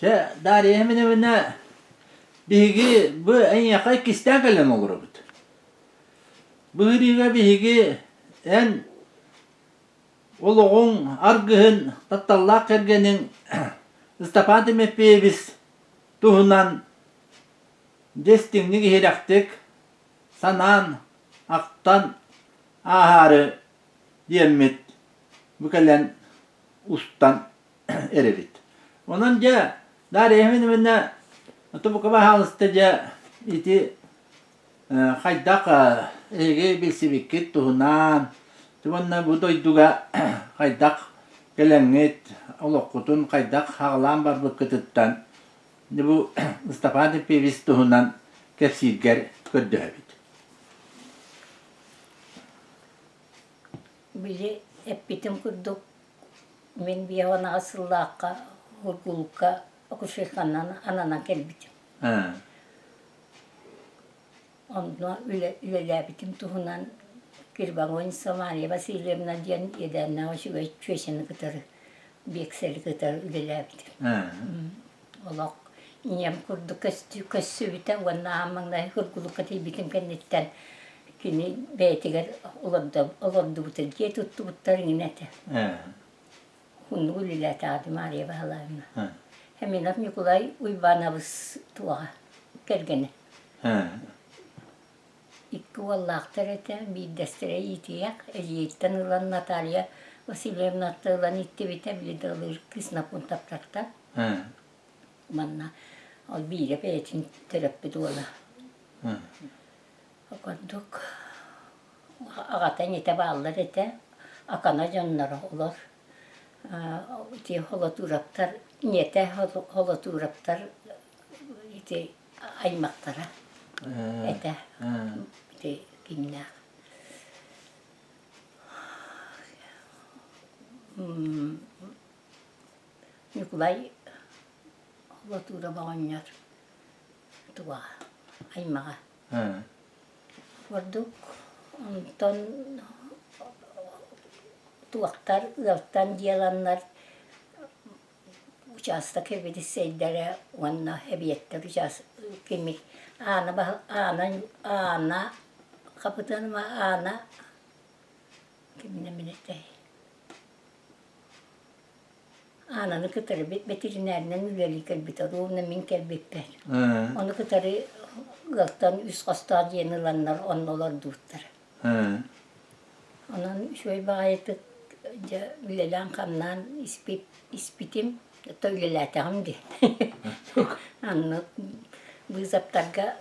Dari hemen evine bihigi bu en yakay kisten kalem olur bu. Bu hiriga bihigi en oluğun argıhın tattallak kergenin istapantı meppeyiz tuhunan destinlik hiraktık sanan aktan aharı diyemmet bu kalen ustan erevit. Onun ja dari hemen evine bu kadar halıstaca iti haydak ege bilsibikit tuhunan tuhanna bu doyduga haydak gelenget olokutun haydak hağlan bar bıkıtıttan bu Mustafa Pevis tuhunan kefsirger köddöbit. Bili hep bitim kurduk. Men bir havana asıllaka, hurgulka, okuşekanana, anana kelbitim. Ondan üleler bitim tuhunan kirban oyun Samariya Vasilyevna diyen yedenle o şu çöşeni kıtarı, bekseli kıtarı üleler bitim. Olak inyem kurduk köstü biten vanna amangda hurgulka ti bitim kennetten kini beytiger olabdı bu tedkiye tuttu buttarın inete. Hunnu üleler tadı Mariya Vahalayevna. Hemen af Nikolay uybanavız tuğa kergene. İki vallahtar ete bir destere itiyak. Ejiyitten ulan Natalya Vasilyevna ulan itti bite bile dağılır kısna puntaprakta. Manna al bire petin terapi dola. Okuduk. Ağatan ete bağlar ete. Akana canları olur. Iti holaturaptar. Niyete holaturaptar. Iti aymaktara. Ete. Iti kimler. Nikolay holatura bağınlar. Tuğa. Aymağa. Varduk. Ondan tuğaktar, ıvaktan diyalanlar uçağızda kebedi seydere onunla hebiyetler uçağız kemik ana kapıdanıma ana kimine minette ananı kıtarı veterinerinden üleli kelbita ruhuna min kelbetler onu kıtarı ıvaktan üst hasta yenilenler onunla durtlar onun şöyle bağıydı ülelen kandan ispitim Töyleler tamamdı. Anlat. Bu zaptarga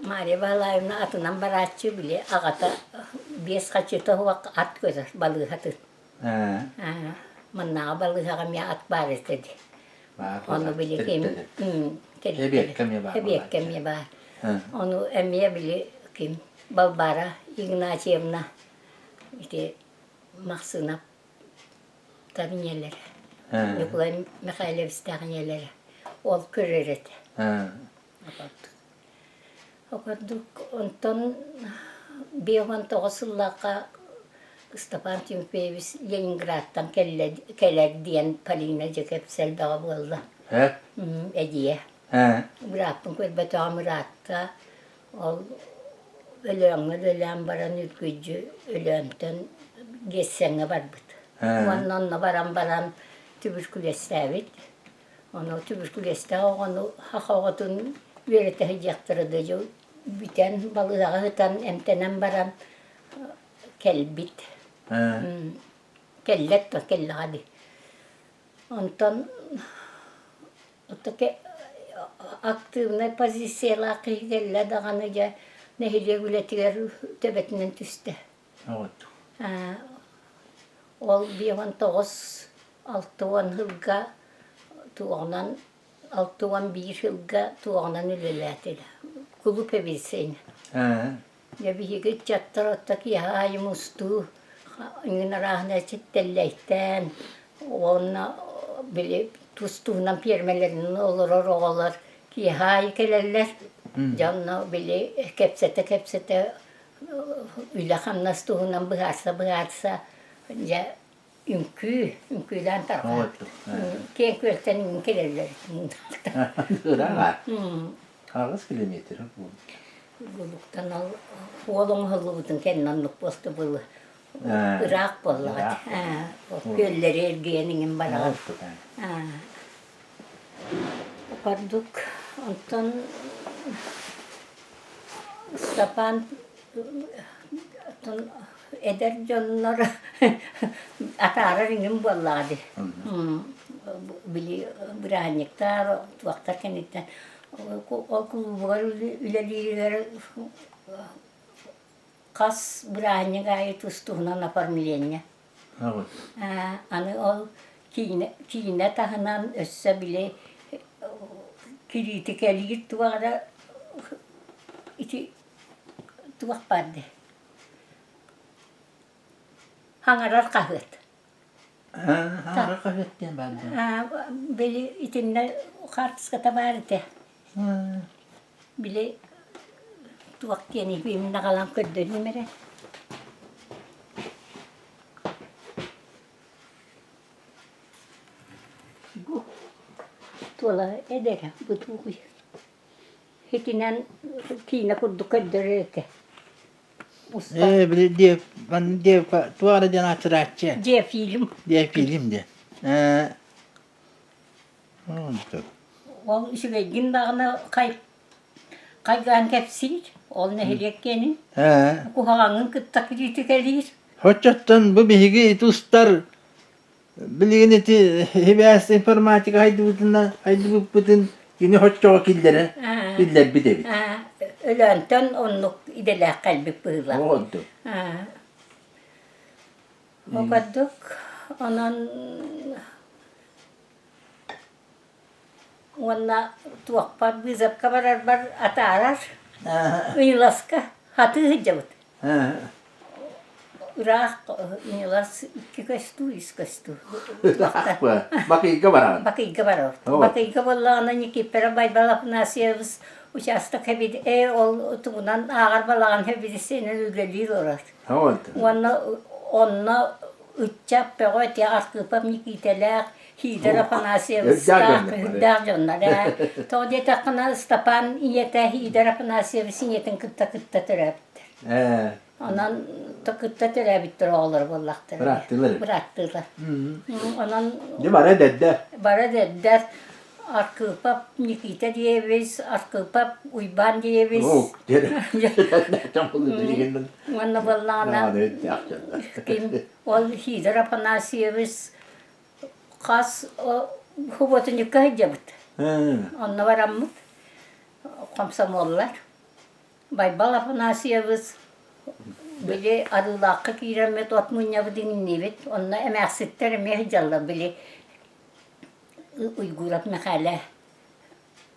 Mariya Vahalayevna atından baratçı bile ağata beş kaçırta huvak at gözler balığı hatır. Mannağa balığı hakamya at baret dedi. Onu bile kim? Hebiyet kemye var. Onu emiye bile kim? Balbara Ignatyevna işte Maksına tarin yerlere. Nikolay Mikhailevska'nın yerleri. Ol körereti. Okuduk. Ondan bir 19'lığa Stepan Timofeyevich Leningrad'dan kelek diyen Palina Cekepsel dağı buldu. Ediye. Bıraktım körbeti amiratta. Ölen baran ülkücü ölenden geçsene var bıdı. Ondan baran tübürkülestevit. Onu tübürküleste onu hakavatın verete hıcaktırıdı. Biten balığa hıtan emtenen baran kelbit. Kellet de kelle hadi. Ondan ottaki aktivne pozisiyela kelle dağınıca nehirle gületiler tebetinden tüste. Ol bir 6 hılga tuğanan 6-11 hılga tuğanan üleletiler. Kulup ebilseyin. Ya bir higit çattar ottaki yahay mustu. İngin rahne çitteleyten. Ona bile tustuğundan pirmelerinin olur olur. Ki yahay kelerler. Canına bile kepsete üle kannastuğundan bıharsa. Ya ünküden tarka. Oğuttuk. Ken költen ün kelirler. Hıra var. Ağız kilometre bu. Buluktan al, oğlum hızlıbıdın kendinlik bostu bulu. Irak bolladı. O kölleri ergeyeninin bana. Oğuttuk. Okuduk. Ondan Stapan eder canları atarar inin bolladı. Bili bıraktıklar, tuaktar kenditten. O kulübüler üleliler kas bırakın gayet ustuğuna napar milyenya. Evet. Anı o kine tahınan össe bile kiriti kelir tuara iti tuak padde. Hangarar kahvet. Hara kahvetten ben de. Beli itinne kartıs kata vardı. Bile tuak yeni bir nakalan köddeni mere. Bu tuolla edellä bu tuuhi. Hitinen kiina kuddu köddörete. Bir diye ben diye tuara den hatırlatçı. C film. Diye film de. Oğuttuk. O şöyle gindağına kaygan kepsil. Ol nehilekenin. Kuhağın kıttak kiriti kelir. Hoççattan bu bihigi tustar bilgini ti hibas informatika haydi bütün yine hoçça vakilleri biller bir de. Ölönten onluk idele kalbi pığla. Oldu. Okuduk. Onun ona tuakpat bizap kabarar bar atarar. Inilaska hatı hıcavut. Irak inilas iki kastu is kastu. Bakın kabaran. Bakay kabarar. Bakay kabarla nani ki perabay balap nasiyavs uçastak hebid ol tuğunan ağır balağın hebidi senin ülgeliği orar. Oldu. Onna uçap pegot ya arkıpam nikiteler hidera panasiyavs hüddar canlar. Tode takına stapan iyete hidera panasiyavs iyetin kıtta töreptir. Ondan takıtta töreptir oğulları bollaktır. Bıraktılar. Ondan Ne var dedde? bara dediler arkıpap nikite diyeviz, arkıpap uyban diyeviz. Yok. Tam oldu bilginden. Onunla bollağına kim ol hidera panasiyavs kas hubotun yıkayı cabıt. Onunla varamık. Komsamollar. Bay bala panasiyavs bile arılakı kiremet otmunya budin nivet. Onunla emeksitler mehcalla bile uygurap mekale.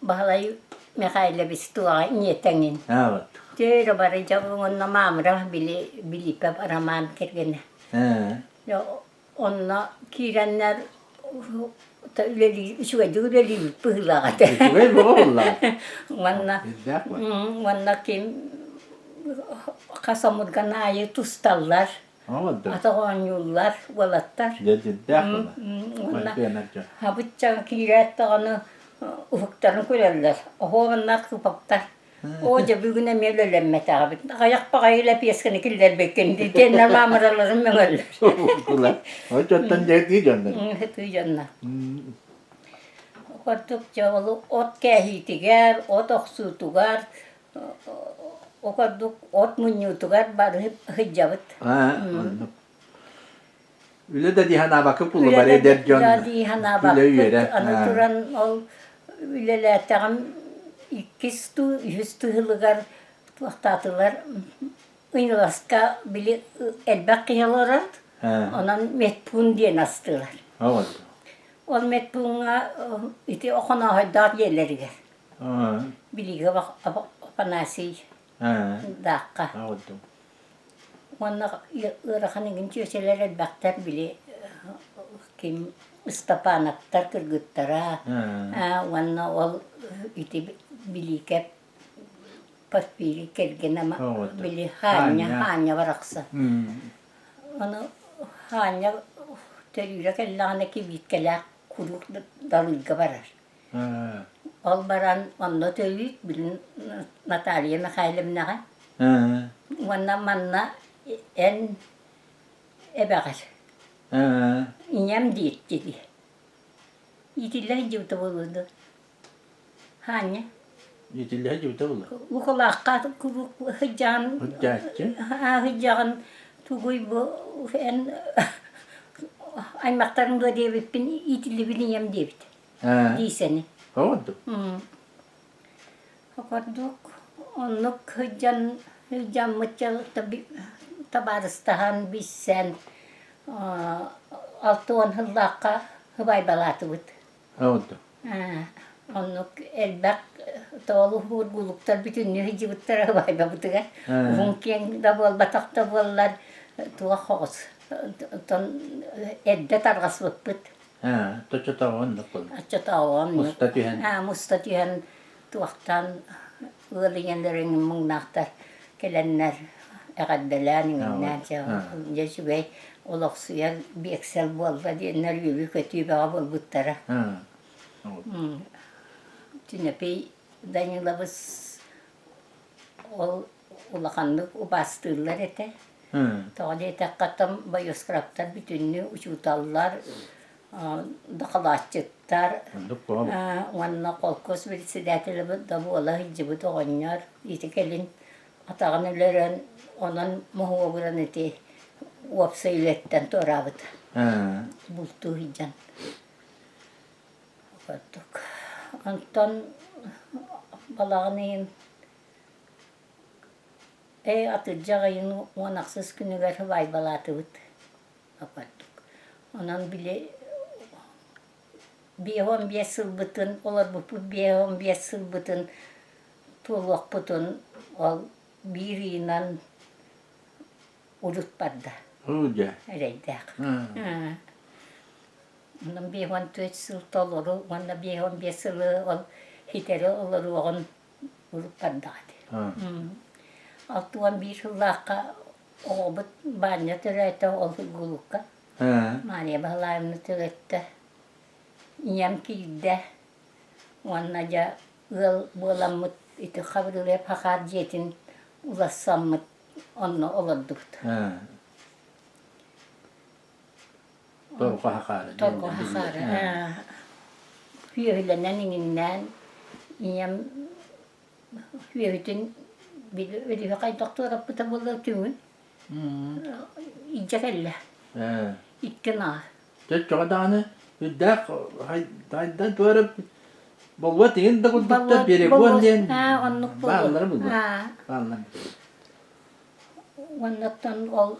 Bahalay mekale bis tuğa niyetengin. Evet. Tere bara cabı onunla mamra bile bilipep araman kergene. Onunla kirenler üleli pıhladı. Şuraya mı oldular? Vanna kim kasamurgan ayı tustallar. Oldu. Atağın yollar, valatlar. Habıtçan kiret onu ufuklarını koyarlar. Oğlanlar kıpaktar. Oca bir güne mevlelenmet abi. Ayak bakayla piyeskini killer beklendi. Tenler mamaralarım mevler. Ulan. Hoççattan değil canlar. Hıtı canlar. Okudukça ot kehitiger, ot oksutugar. Okuduk ot munyutugar bari hıcavıt. Öyle de dihana bakıp ulu bari eder can. Öyle de dihana bakıp anıturan ol öylelerden ikistu yüztü hılıgar tuaktatılar. Ünlaska bile elbak yalarat. Onan metpun diye nastılar. Evet. Ol metpunga iti okuna haydar yerleriger. Biliga bak panasi. Dakika. Evet. Ona ırakanın günçöseler elbaktar bile kim istapanaktar kırgıttara. Ona ol iti bilikep paspiri kergene bili hanya varaksa. Onu hanya Terüre kellağına ki bitkelak kuruk dalılga barar. Ha. Ol baran onunla terüyük bilin Natalya Mikhailovna'ya. Ha. Onunla manna en ebeğer. Ha. İnyem diyet dedi. İtiller cıvıta bulundu. Hani? Yetiller gibi tabii. Ukulakka kuruk hıcan. Hıccatçı. Hıcan tuguy bu en aymaklarında devip bin itille biliyem devit. Ha. Diyseni. Oldu. Okuduk. Onluk hıcan mıçal tabi tabarıstahan biz sen 6-10 hıllakka hıbay balatı bud. Oldu. Onluk elbek Doğulu vurguluklar bütün nühücü butlara hıbay babutuga. Vunken da bol batakta bollar tuğa hoğuz. Edde targas bıt. Ha. Toço tavan da kol. Çatağın. Mustatühen. Mustatühen tuğaktan ığılayanların mıgnaktar gelenler eğaddelerinin nerce. Geçi olak suya bir eksel bolda diyenler gibi kötü bağa bol butlara. Ha. Oldu. Tünepey Danilabız ol ulakanlık o bastırlar ete. Tağda ete katam bayoskraptar bütünlüğü uçutallar. Dakalatçıktar. Oldu kol. Onunla kolkos birisi dətili da bu ola hicibı doğanyar. İtikelin atağın öleren onun muhuva buran eti uapsa iletten torabıt. Bultu hican. Okuduk. Ondan balağının atıcağın onaksız günüger hıvay balatı bıt. Okuduk. Onun bile 15 yıl bıtın, olar bu 15 yıl bıtın tuğluk bıtın ol biriyle urut barda. Hoca. Öyleydik. Onun 14 yıl toluru, onun 15 yılı ol hiteri olur oğun urut barda. 6-11 yıllıkka o bıt banya türete ol gulukka. Mariye bağlayımını türette. İyem kilde. Onunca ığıl bulamıt iti kabrılı hep hakar jetin ulaşsamıt onunla olurduk. Torku hakarı. Torku hakarı. Hüyehülenen ininden iyem hüyehütün öyle kay doktora pıta bulur tümün. İccekelle. İtkin ağa. Çok dağını yüddek haydan tuvarıp bolvat diyen de kuldukta biri bu diyen bağları buldu. Bağları. Ondan ol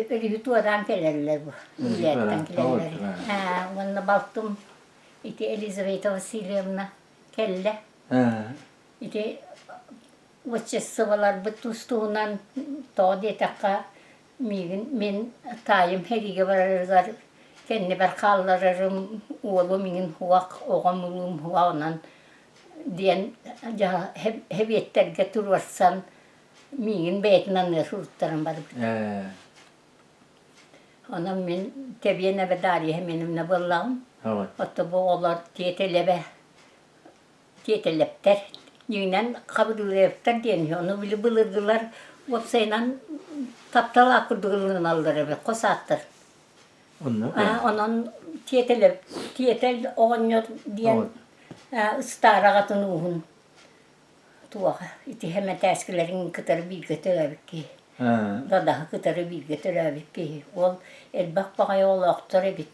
ölü tuvadan gelirler bu. Milletten gelirler. Onunla baktım iti Elizaveta Vasilyevna kelle. İti uçesıvalar bıtustuğundan doğdu takka min tayım herige varırlar. Kendi bir kallarım oğlumun huvak oğumluğum huvağından diyen hep yeter getirversen min beytinden ne surutlarım var. Onun min tebiyene ve dariye hemenimle bullağım. Hatta bu oğlar tietelepter. Yünden kabul deniyor. Onu bile bulurdular. Vapsayla taptala kurduğunu alırlar ve kosattır. Onun tietel oğunyor diyen ıstaragatın uğun. Tuğa. İti hemen teskilerin kıtarı bir götürübük ki. Dadağı kıtarı bir götürübük ki. Ol elbak bakaya ol aktarı bit.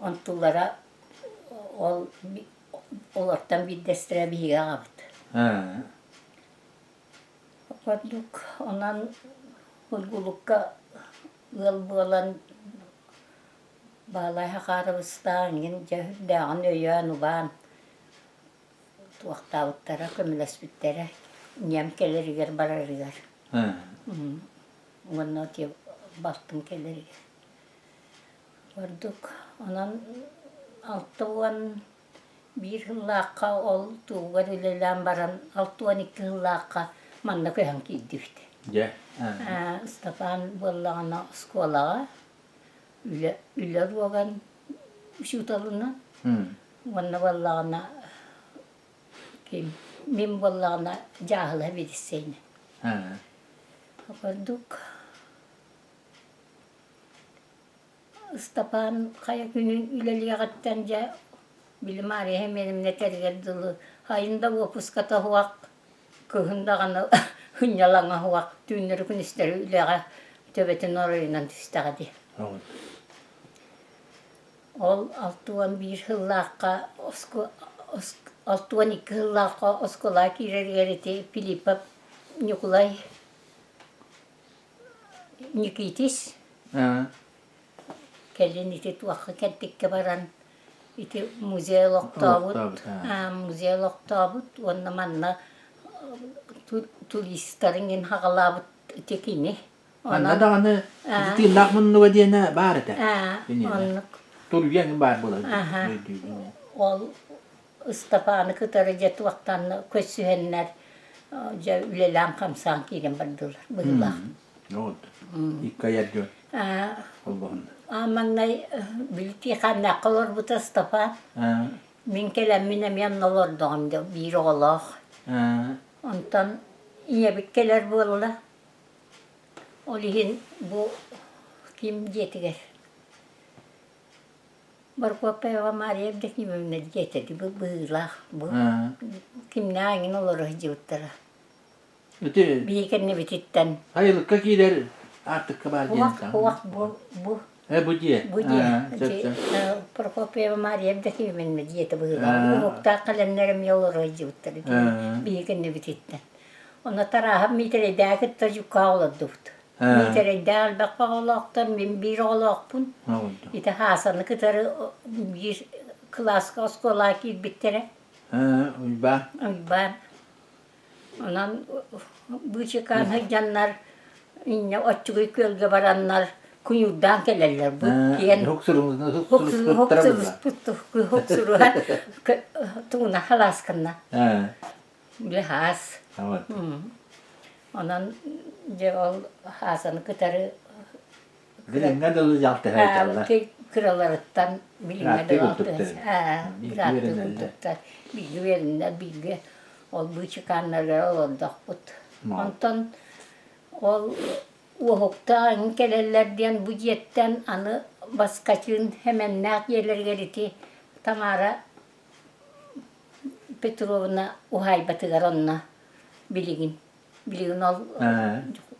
Ontulara olardan bir destere bir gağabıt. Okuduk. Ondan hulgulukka ıl bulan bağlay hakarıbıstan dağın öyüyen uban tuaktavıttara kömülesbittere niyem kelleriger bararıger. Ondan diye baktım kelleriger. Okuduk. Ondan 6-11 hıllakka ol tuğgar ülelem baran 6-12 hıllakka manna köyen gitti. Stefan bollağına skolağa. Üle ruogan şutalına. Hı. Onunla vallağına kim? Min vallağına cahıla verirseydin. Ha. Okuduk. Istapan kaya günün üleliğe kattanca bilim araya hem benimle tergeldiği hayında bu puskata huak kıhında kanı hınyalana huak düğünleri günüstleri üleğe töbetin orayla tüstağıdı. Evet. Ol 61 hıllakka Altuan 2 hıllakka oskola kirergeriti Filipa Nikolay Nikitis Ha. Kelin iti tuakka kettikke baran iti musea loktabut Loktabut, ha. musea loktabut onna manna turistlerin hagalabut tekini Anna da anı tırnak mınnuğa diyene bari de. onna Duryen var bula. Aha. ol ıstapanı kıtarıca tuaktan kösühenler ülelam kamsan kirin bardılar bıhılar. Evet. İlk ayar gör. Allah'ın. Amannay bilti kanna kalor bu ıstapan. Ha. Min kelemminem yanılır doğumda bir oğlak. Ha. Ondan iyi bitkeler bolla. Olihin bu kim getirir? Barkopeva Maria de kim ne getirdi bu bıyla bu. Ha. Kim ne angin olur hıcıvıttara. Öte Bir kendine bititten. hayırlı kakiler artık kabar diyen Huak bu. He bu diye. Bu diye. Ha. Çok çok. Barkopeva Maria de kim ne getirdi bıyla. Ha. Muhtar kalemlerim yolur hıcıvıttara. Ha. Bir kendine bititten. Ona taraha mitre dağıt tacuk kavladı. Ha. Mitre dağıl bak bağlaktan ben bir oğlakpun. Ne oldu? İte Hasan'ı kıtarı bir klas koskola ki bittere. Ha. Ben. Ben ondan bu çıkan hıcanlar yine açık kölge varanlar kuyudan gelirler bu diyen Hoksurumuzda hoksuru tuğuna halaskınla Ha. bile has. Evet. Ondan ceval Hasan'ı kıtarı Bilimler de olacaktı hayırlı. Kralarından bilimler Rahatlık de oturttu. Bir rahatlık oturttu. Bilgi verenler bilgi. Ol bu çıkanlar oldu but. Ondan ol uhukta kellerden bu cihetten anı baskacın hemen nak yerler geliti Tamara Petrovna uhaybatı garonna biligin. Biligin ol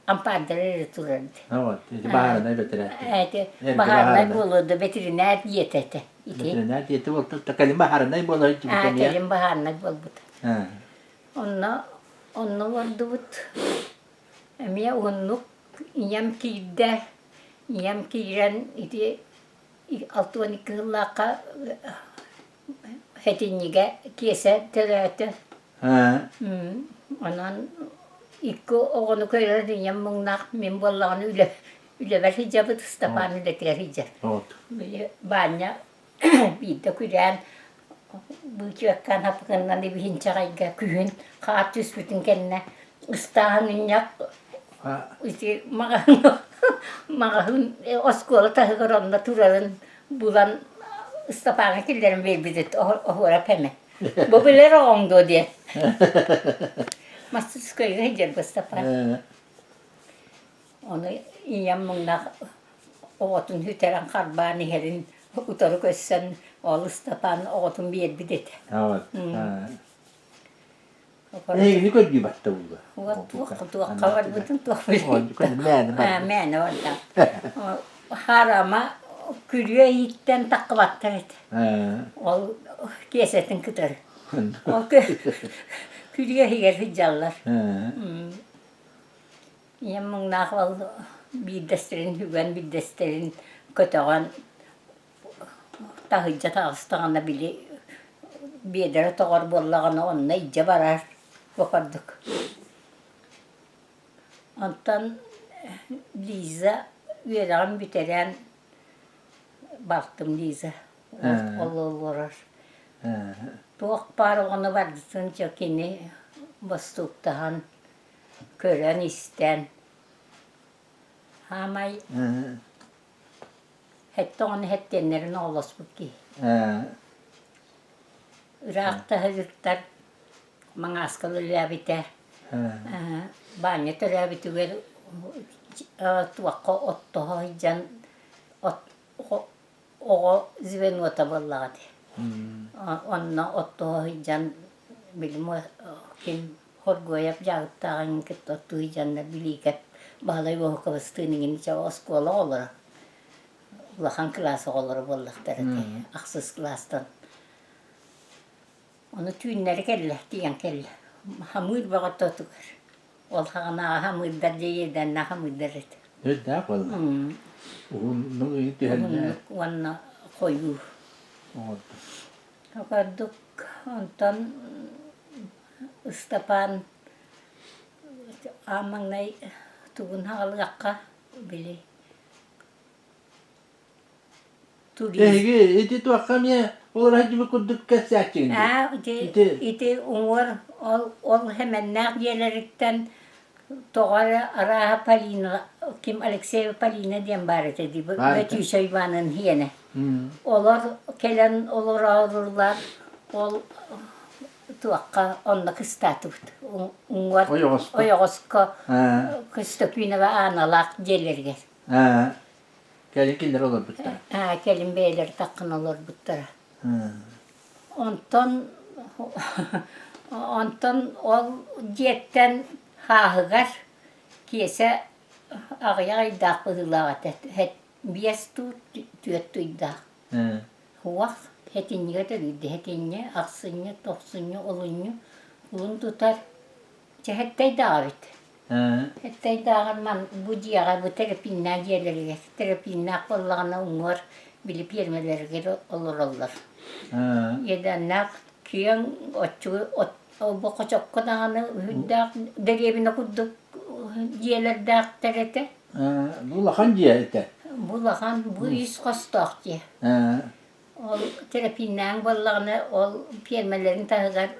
amparları turardı. Evet. İşte baharına bitirir. Evet, Evet, baharına bulurdu, veteriner diyetete. Veteriner diyeti oldu. Takalım baharına bolu hiç bitemiyor. Kelim baharına bulurdu. Ha. Onunla vardı but. Emiye onluk, iyem kiren iti 6-12 yıllaka hetinige kese terete. Ha. Ondan İkko oğunu köyler dünyam mungnak min bollağını üle ver hicabı tıstapan üle kiler hicab. Evet. Böyle banya bir de küren bu çökkan hapıkından da bir hinçakayga kühün kağıt üspütün kendine ıstahının yak Ha. işte mağahın oskola tahıkar onunla turarın bulan ıstapana killerin verbidet ohura peme. Bu bilir oğundu diye. Masuk sekolah hijab Mustafa. Onu iyam mungnak oğutun hüteren karbani herin utarı kössen o Mustafa'nın oğutun bir bidet. Evet. Ha. Ne kadar bir battı bu? Tuak kavar bütün tuak bile. O kadar mene. Mene orada. Harama külüye yitten takvattır et. O kesetin kıtarı. O külüye higer hicallar. Yemung nakal bir desterin hüven bir desterin kötüğün tahıcca tağıstığına bile bir edere toğar bollağına onunla iyice barar bakardık. Ondan Liza üyeleğim biteren baktım Liza. Olur. Tuğak parı onu vardısın çökini bastuktahan kören isten. Hamay Hette onu hettenlerin oğlas bu ki. Ha. Irak'ta hazırlar. Mangaskalı labite. Ha. Banyata labite ver. Tuakka ottoha hican. O ziven ota vallahi. Onna ottoha hican. Bilim o kim horgoyap jağıttağın kit ottu hicanla bilikep. Bağlay bu kavastığının içe o skola olur. Ulahan klası olur vallahi. Aksız klastan. Onu tüynleri kelle, diyen kelle. Hamur bağa tutukar. Ol hana hamur derce yerden na hamur deret. Ne yapalım? Onu yitihenler. Onu koyu. Okaduk ondan istapan amang nay tugun halakka bili. Iti tuakam ya. Olur hacı bir kurduk keseceksin. Iti umur ol hemen yerlerikten doğru Araha Palina kim Alexey Palina diyen bari dedi. Betü Şayvan'ın hiyene. Olur kelen olur ağırlar. Ol tuakka onna kıstatut. Umur oyogosko kıstaküne ve analak gelirger. Gelin kimler olur bu Kelin beyler takın olur bu tara. Ondan ol ciyetten hahıgar kiyese ağaya iddak bıhılavat et. Biyes tüyet tuydak. Huak hetinye de düdü hetinye, aksinye, toksinye, olunye. Ulun tutar. Cehettey davet. Hettey dağırman bu ciyağa bu terapinler gelirler. Terapinler kollağına umur bilip yermeleri olur. Yedenler kiyen o boku çok kadağını derebine kudduk ciyeler dağ terete. Bu lakan ciye ete. Bu lakan bu yüz kostak diye. O terapinler kollağına o yermelerini tahıgar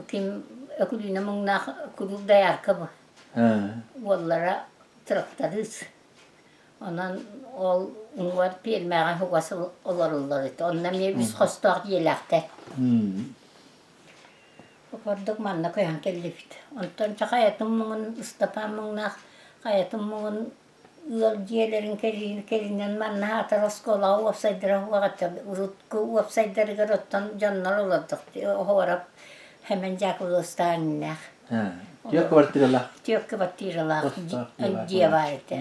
kim ökülüne mıngnak kurul dayar kabı. Onlara traktarız. Ondan ol var pirmeğe huvası olurlar. Ondan biz kostak yelekte. Okurduk manna koyan kellifit. Ondan çakayatım mığın istapan mığınak kayatım mığın yol diyelerin kelinden manna hatar oskola uapsaydara huvagatça urutku uapsaydara garottan canlar olardık. Hovarap hemen jaklı ıstağınlar. Yok kvartiralar. Yok kvartiralar. Diye vardı.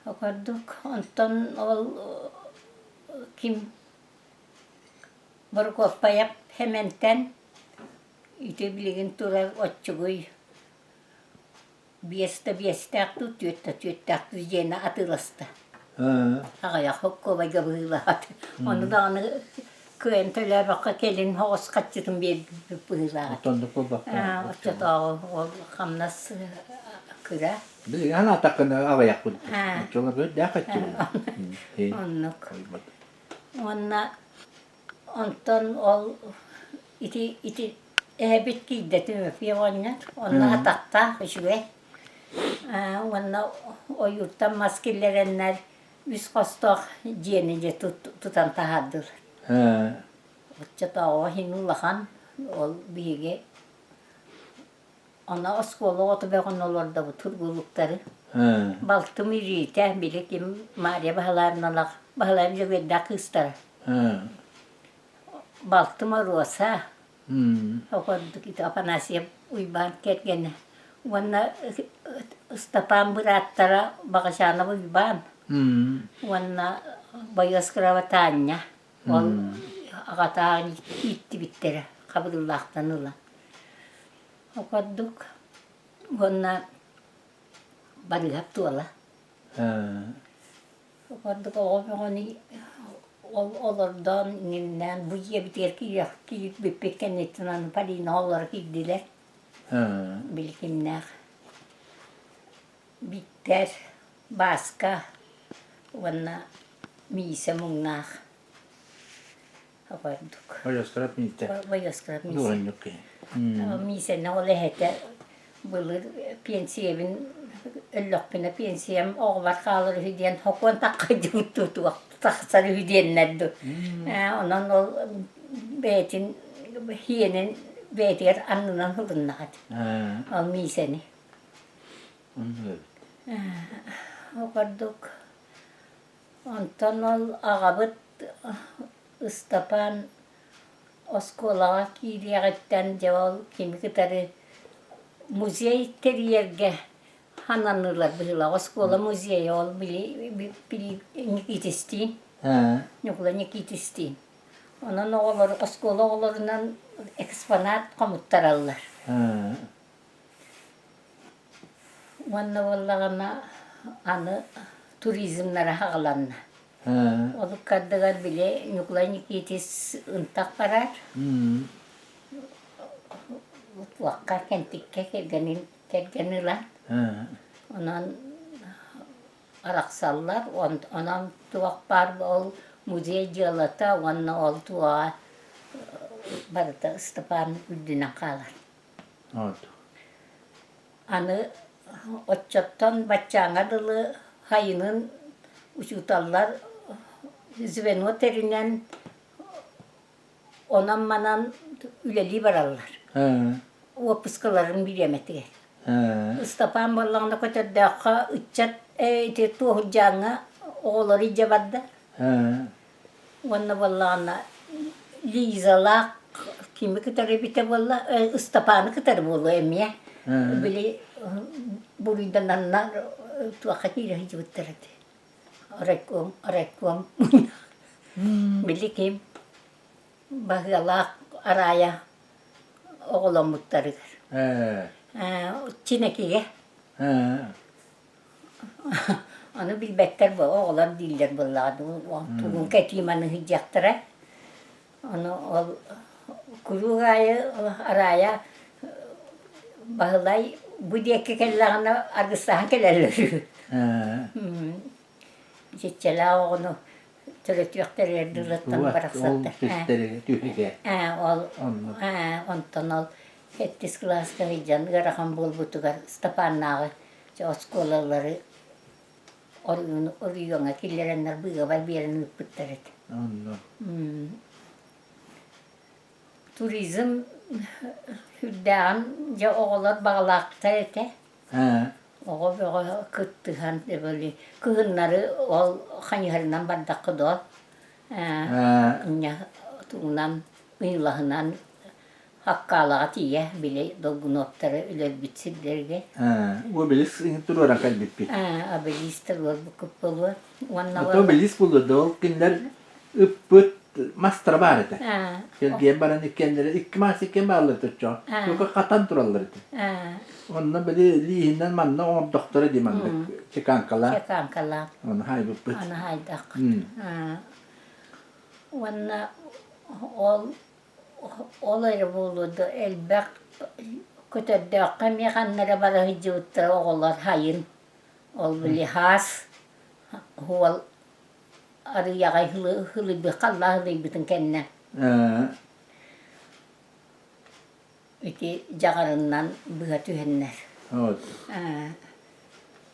Okurduk. Ondan ol kim Borgoppa yap hementen ite bilgin turar otçuguy biyeste aktu tüyette aktu jena atılasta. Ağaya hokko ve gabıhılahat. Onu da onu kıyenteler baka kelin hoğuz kaçırın bir bıhılahat. Otonduk bu baka. Otçata o kamnas kıra. Bilgin hana takın ağayak kudu. Çoğlar böyle daha kaçırın. Onluk. Ondan ol iti bit giddetim fiyonlar. Onna atakta şüve. Onna o yurttan maskellerenler üst kostok ciyenince tutan tahadır. Çata o hinulahan ol bige. Ona oskolu otu beğen olur da bu turgulukları. Baltım irite bilikim Maria bahalarına bahalarımca vedda kıstar. Baltım rosa. Okuduk itu Afanasya uyban ketgene. Wana istapan berattara bakasana uyban. Wana bayas kravatanya. Ol akatan itti bittere. Kabudullah'tan ulan. Okuduk. Wana barigap tuala. Okuduk onu olurdan inden bu ye biter ki bipekten etinden palina olarak gittiler. Bilgimler. Bitter, baska, wana misa mungnak. Okuduk. Oyoskrap mite. Oyoskrap misa. Duran yok ki. Misa na olehete bulur pensiyevin öllökpine pensiyem oğlar kalır hüdiyen hokon takkaydı tutu taksarı hüdiyenlerdi. Ondan ol beytin hiyenin beytiyer anından hıldın hadi. Ol miseni. Okurduk. Ondan ol ağabıt ıstapan oskolağa gidiyetten ceval kimi kadarı muzey teriyerge hananırlar bihla oskola muzey ol bili nikitestin. Nukla nikitestin. Onun oğulları oskola oğullarından eksponat komuttarallar. Vanna vallağına anı turizmlere hağlanna. Olu kaddıgar bile nukla nikites ıntak parar. Vakka kentikke kergeniler. Ondan araksallar. Ondan tuvak par ol muzey cılata. Vanna ol tuva barıta ıstapan üddüne kalır. Anı otçattan bachçağa dılı hayının uçutallar züven oterinden onan manan üleli barallar. O pıskaların bilemeti. Istapan balağında kötürdağ ıççat tuğucağına oğulları cevadda. Onun balağına lizalak kimi kıtarı bite valla ıstapanı kıtarı bolu emiye. Böyle buradan anlar tuğakatıyla hiç bitirdi. Arekum. Bilikim bagalak araya oğlan muhtarı. Çinekiye. Onu bilbekler bu oğlan diller bulladı. Tuğun ketimanı hiç yaktıra. Onu kuyuğayı araya bağlay bu diye kellerine argıstahan kellerler. Çiçeğler onu türetüyekleri dırıttan bıraksattı. Ondan ol hettis klaska hiccan garahan bulbutugar stapannağı oskolaları oruyona killerenler bıga var bir yerini öpütteret. Turizm hüddağın ja oğlar bağlaqta ete. Oğul böyle kıttıhan böyle kıhınları ol xanyarından bardakı dol. Tuğundan ıylahından hakkalağa tiye bile dolgun otları öyle bitsillerge. O bilis dururan kalbip. Abelis tırlar bu kupulu. O bilis buldu dol kinler öpüt mastra barıdı. Geldiğim baran ikkenleri iki mas ikken bağlıdır çoğu. Yok katan durallardı. Onunla böyle lihinden manna on doktora dimandık. Çekankala. Onu hay öpüt. Onu haydak. Onunla olayı buldu elbek kötürdağ kamiyanlara bara hicivutları oğullar hayın. Ol bili has. Huval arıyağa hılı bir kalla hılı bütün kendine. İki cagarından bıha tühenler.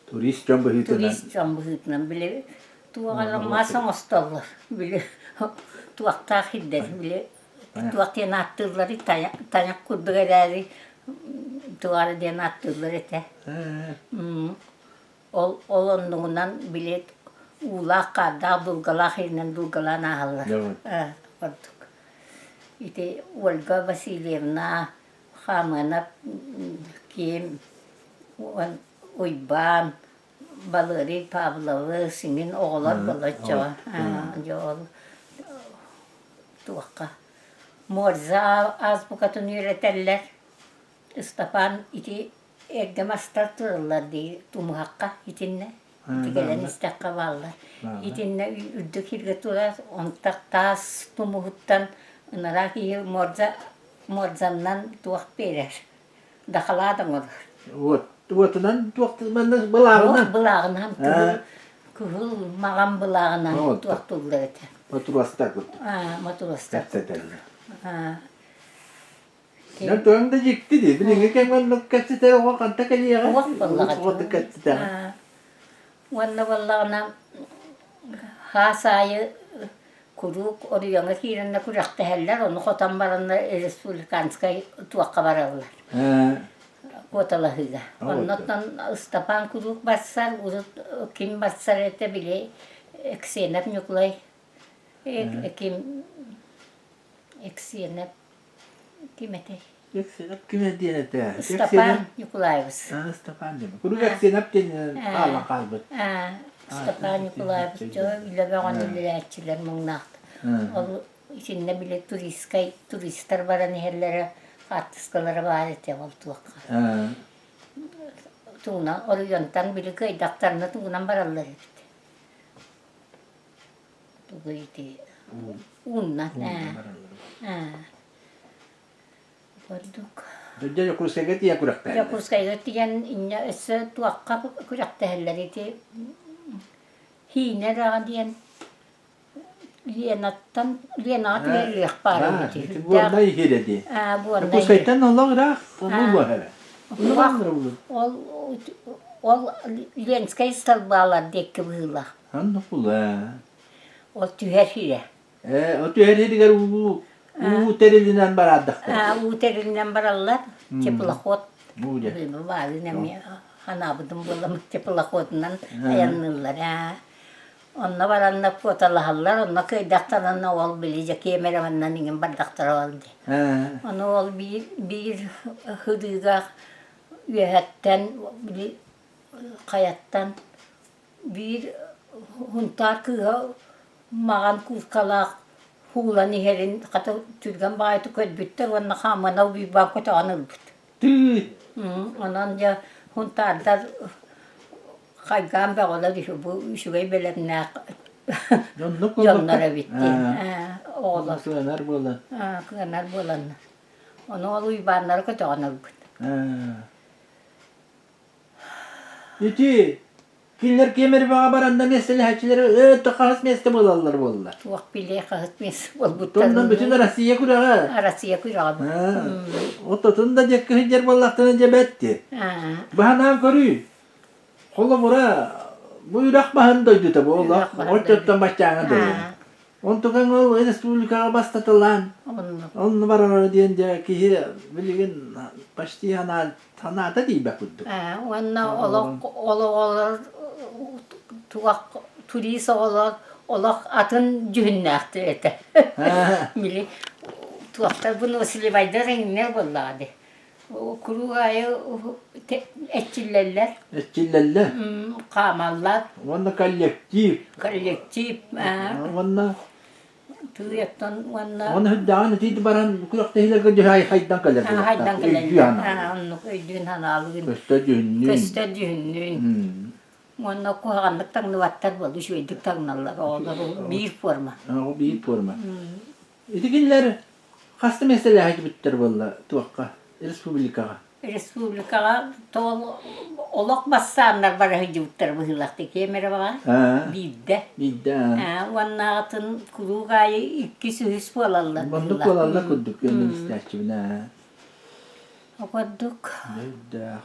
Turist can bahitunan. Turist can bahitunan. Bile tuğalar masa mostallar. Bile tuğakta hidder. Bile tuğakta nattırları tanyak kurduları. Tuğarı diye nattırları ete. Olonduğundan bile uğlaq kadar dulgalan ağırlar. Varduk. İşte Olga Vasilyevna, Hamana, kim, Uyban, Valeri Pavlova, senin oğlar balaca. Tuğaka. Morza az bu katını üreterler. Istapan iti ergemastar tururlar diye tumuhakka itinne. Gelen istakka valla. İtinne üddük hirgetular, ontak tas tumuhuttan naraki morzandan tuak perer. Dakaladan olur. Tuğatıdan tuğatıdan balağından. Balağından kuhul mağam balağından tuak tuğlar ete. Maturastak. Maturastak. Ne tuğan da jikti di. Bilinge kemen nok katsite o kanta kaliya. Uwak ballagat. O da katsite. Wanna wallagana hasayı kuruk oriyana kirenle kurakta heller onu kotan baranda Respublikanskay tuakka bararlar. Kotalahıga. Ondan ıstapan kuruk bassar, urut kim bassar ete bile eksenep nyuklay. Kim eksenep kim ete? Eksenep kime diyete? Istapan nyuklayız. Istapan deme. Kuruk eksenep diyene kala kalbet. Istapan nyuklayız. İle beğen ilerçiler mıngnaht. Ol içinde bile turistler baran herlere artistlara var ete ol tuakka. Tuna oryantan bile köy daktarına tuğunan barallar ete. Tuğu iti unna. Varduk. Döcce yokurskaya geti ya kurakta. Ya kurskaya getiyen inne esse tuakka kurakta heller ete. Hine rağa diyen Lienat verliek paremmin. Bu anda iyi dedi. Bu anda Bu saytan Allah rak. Onu bu hele. Onu bandır olur. Ol Lienskay stalbalar dekke bıhıla. Anne kula. Ol tüher hire. O tüher hire u terilinden baradık. U terilinden barallar. Çepılakot. Bu de. Bilmem bari nemi hanabıdım bulamı çepılakotundan ayanırlar. Onna baranna fotoğraflar, onna köy daktarına ol bilecek yemeremandan ingen bar daktar oldu. Onu ol bir hıdıga üyetten, bir kayattan, bir huntar kıha mağan kurkalak huğlanı herin kata türgen baytı köy bitter, onna kamana bir bakota anıl bit. Tüh. Onanca huntarlar Kaygan bağla düşü bu şurayı belerine canlara bitti. Oğlan. Kıyanar bolan. Kıyanar bolan. Onu oğlu ibanları kötü anar bitti. İti. Killer kemer bağa baranda meslehatçileri takahas mesle bolallar bollar. Tuğak bile kahıt mes bol bu. Tondan bütün Arasıya kurağı. Arasıya kurağı. O totunda cekkı hıncar bollaktan cebetti. Bahanam koruyu. Kolla bura bu Irak bahındaydı tabi Allah. Ortadan başlayana da. Ontukan ol Respublika'ya bastatılan. Onun var orada diyince ki bilgin başlı hanada değil be kuddu. Onunla olur tuğak turist olur atın cühünnekti ete. Bili tuğaklar bunu vasilebayda renginler bolladı. Kurugayı etçillerler. Etçillerler. Kamallar. Onunla kollektif. Kollektif. Onunla. Tüyekten onunla. Onunla hüddağını tiydi baran kurak değiller ki haydan kalır. Haydan kalır. Onunla öydüğün hanalığın. Köste cühünlüğün. Köste cühünlüğün. Onunla kuhanlıktan nıvattar bolu şuyedük tanrılar. Onları bir forma. O bir forma. İdikinler hasta mesele hacı bittir valla tuvakka. Respublikaga. Respublikaga tol olak bassanlar bara hıcıvıttar bıhılakta kemere bağa. Bidde. Bidde. Vannağıtın kurugayı ikkisi hüs bolallar. Banduk bolallar kudduk. Gönlüm isterçi bine. Kudduk. Neydak.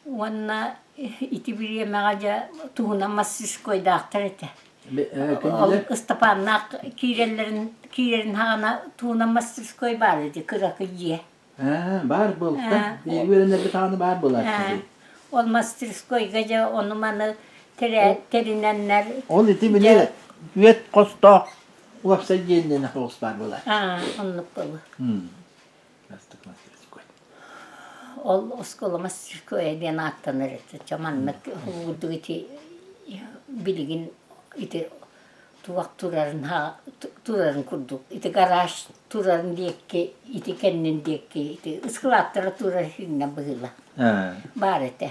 Vanna iti bir yemeğaca tuğunamazsız koydaktar ete. Istapannak kirelerin hana tuğunamazsız koy barıdı kırakıcıya. Bar bolta. Verenler bir tane bar bolar. Olmaz koygaca onu manı terinenler. Ol iti bile üet kosta. Uapsa geldiğine hoş bar bolar. Onluk bolu. Lastık koy. Ol oskola mastir koy diyen attanır eti. Çamanlık huvudu iti bilgin iti tuvak turarın kurduk. İti garaj turarın diyekke, iti kendin diyekke, iti ıskılattıra turar hiline bıhıla. Barete.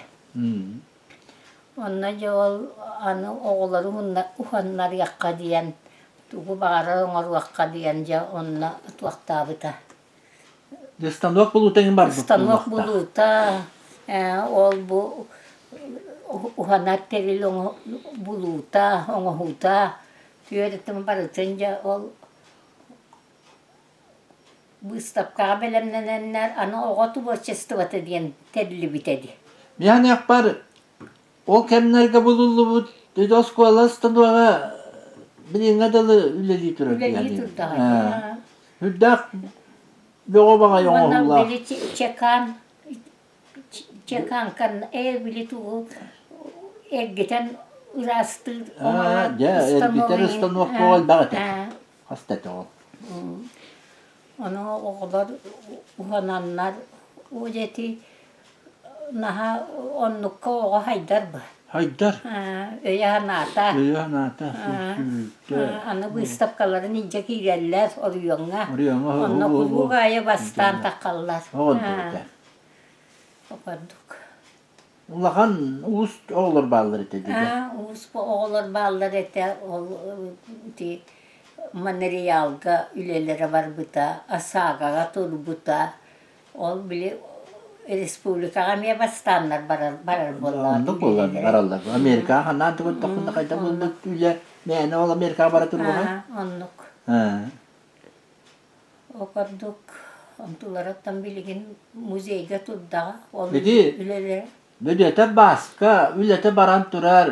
Ondan oğulları uhanlar yakka diyen, tuğu bağırar onar yakka diyence onunla tuvak tabıta. Stanlok bulutan var. Stanlok buluta. Ol bu uhanar teril buluta, onu huta. Yönetim barıtınca ol bu istapkağa belemlenenler ana oğatu boşçestıvatı diyen tedli bitedi. Yani yapar o kemlerge bulundu bu Doskola standuaga bilinge dalı üleli durur Üleli yani. durdu Ha. ha. Hüddak Yoğu bana Bana yoğurlar. böyle çekan kan bile tuğu ergeten ırastı Ha, ya ergiter ıstanok boğal bağıtı. Hastet o. Onu o kadar uhananlar o jeti naha onlukka oğa haydar bu. Haydar. Öyle hanata. Öyle nata. Ana bu istapkaları nince girerler oruyonga. Oruyonga, Onunla kulugaya bastan takallar. Oldu. O kadar. Ulan ust olur balları dedi. Uus bu oğullar bağlar ete materialga ülelere var buta, asaga tur buta. Ol bile Respublikaga mı bastanlar barar bollar. Onda bollar barallar. Amerika hanan tukunda kayda buldu üle. Ne ol Amerika bara turbu ha? Onluk. Ha. O kadar. Ontularatan bilgin muzeyga tudda. Dedi. Ülelere. Büdete baska, ülete baran turar.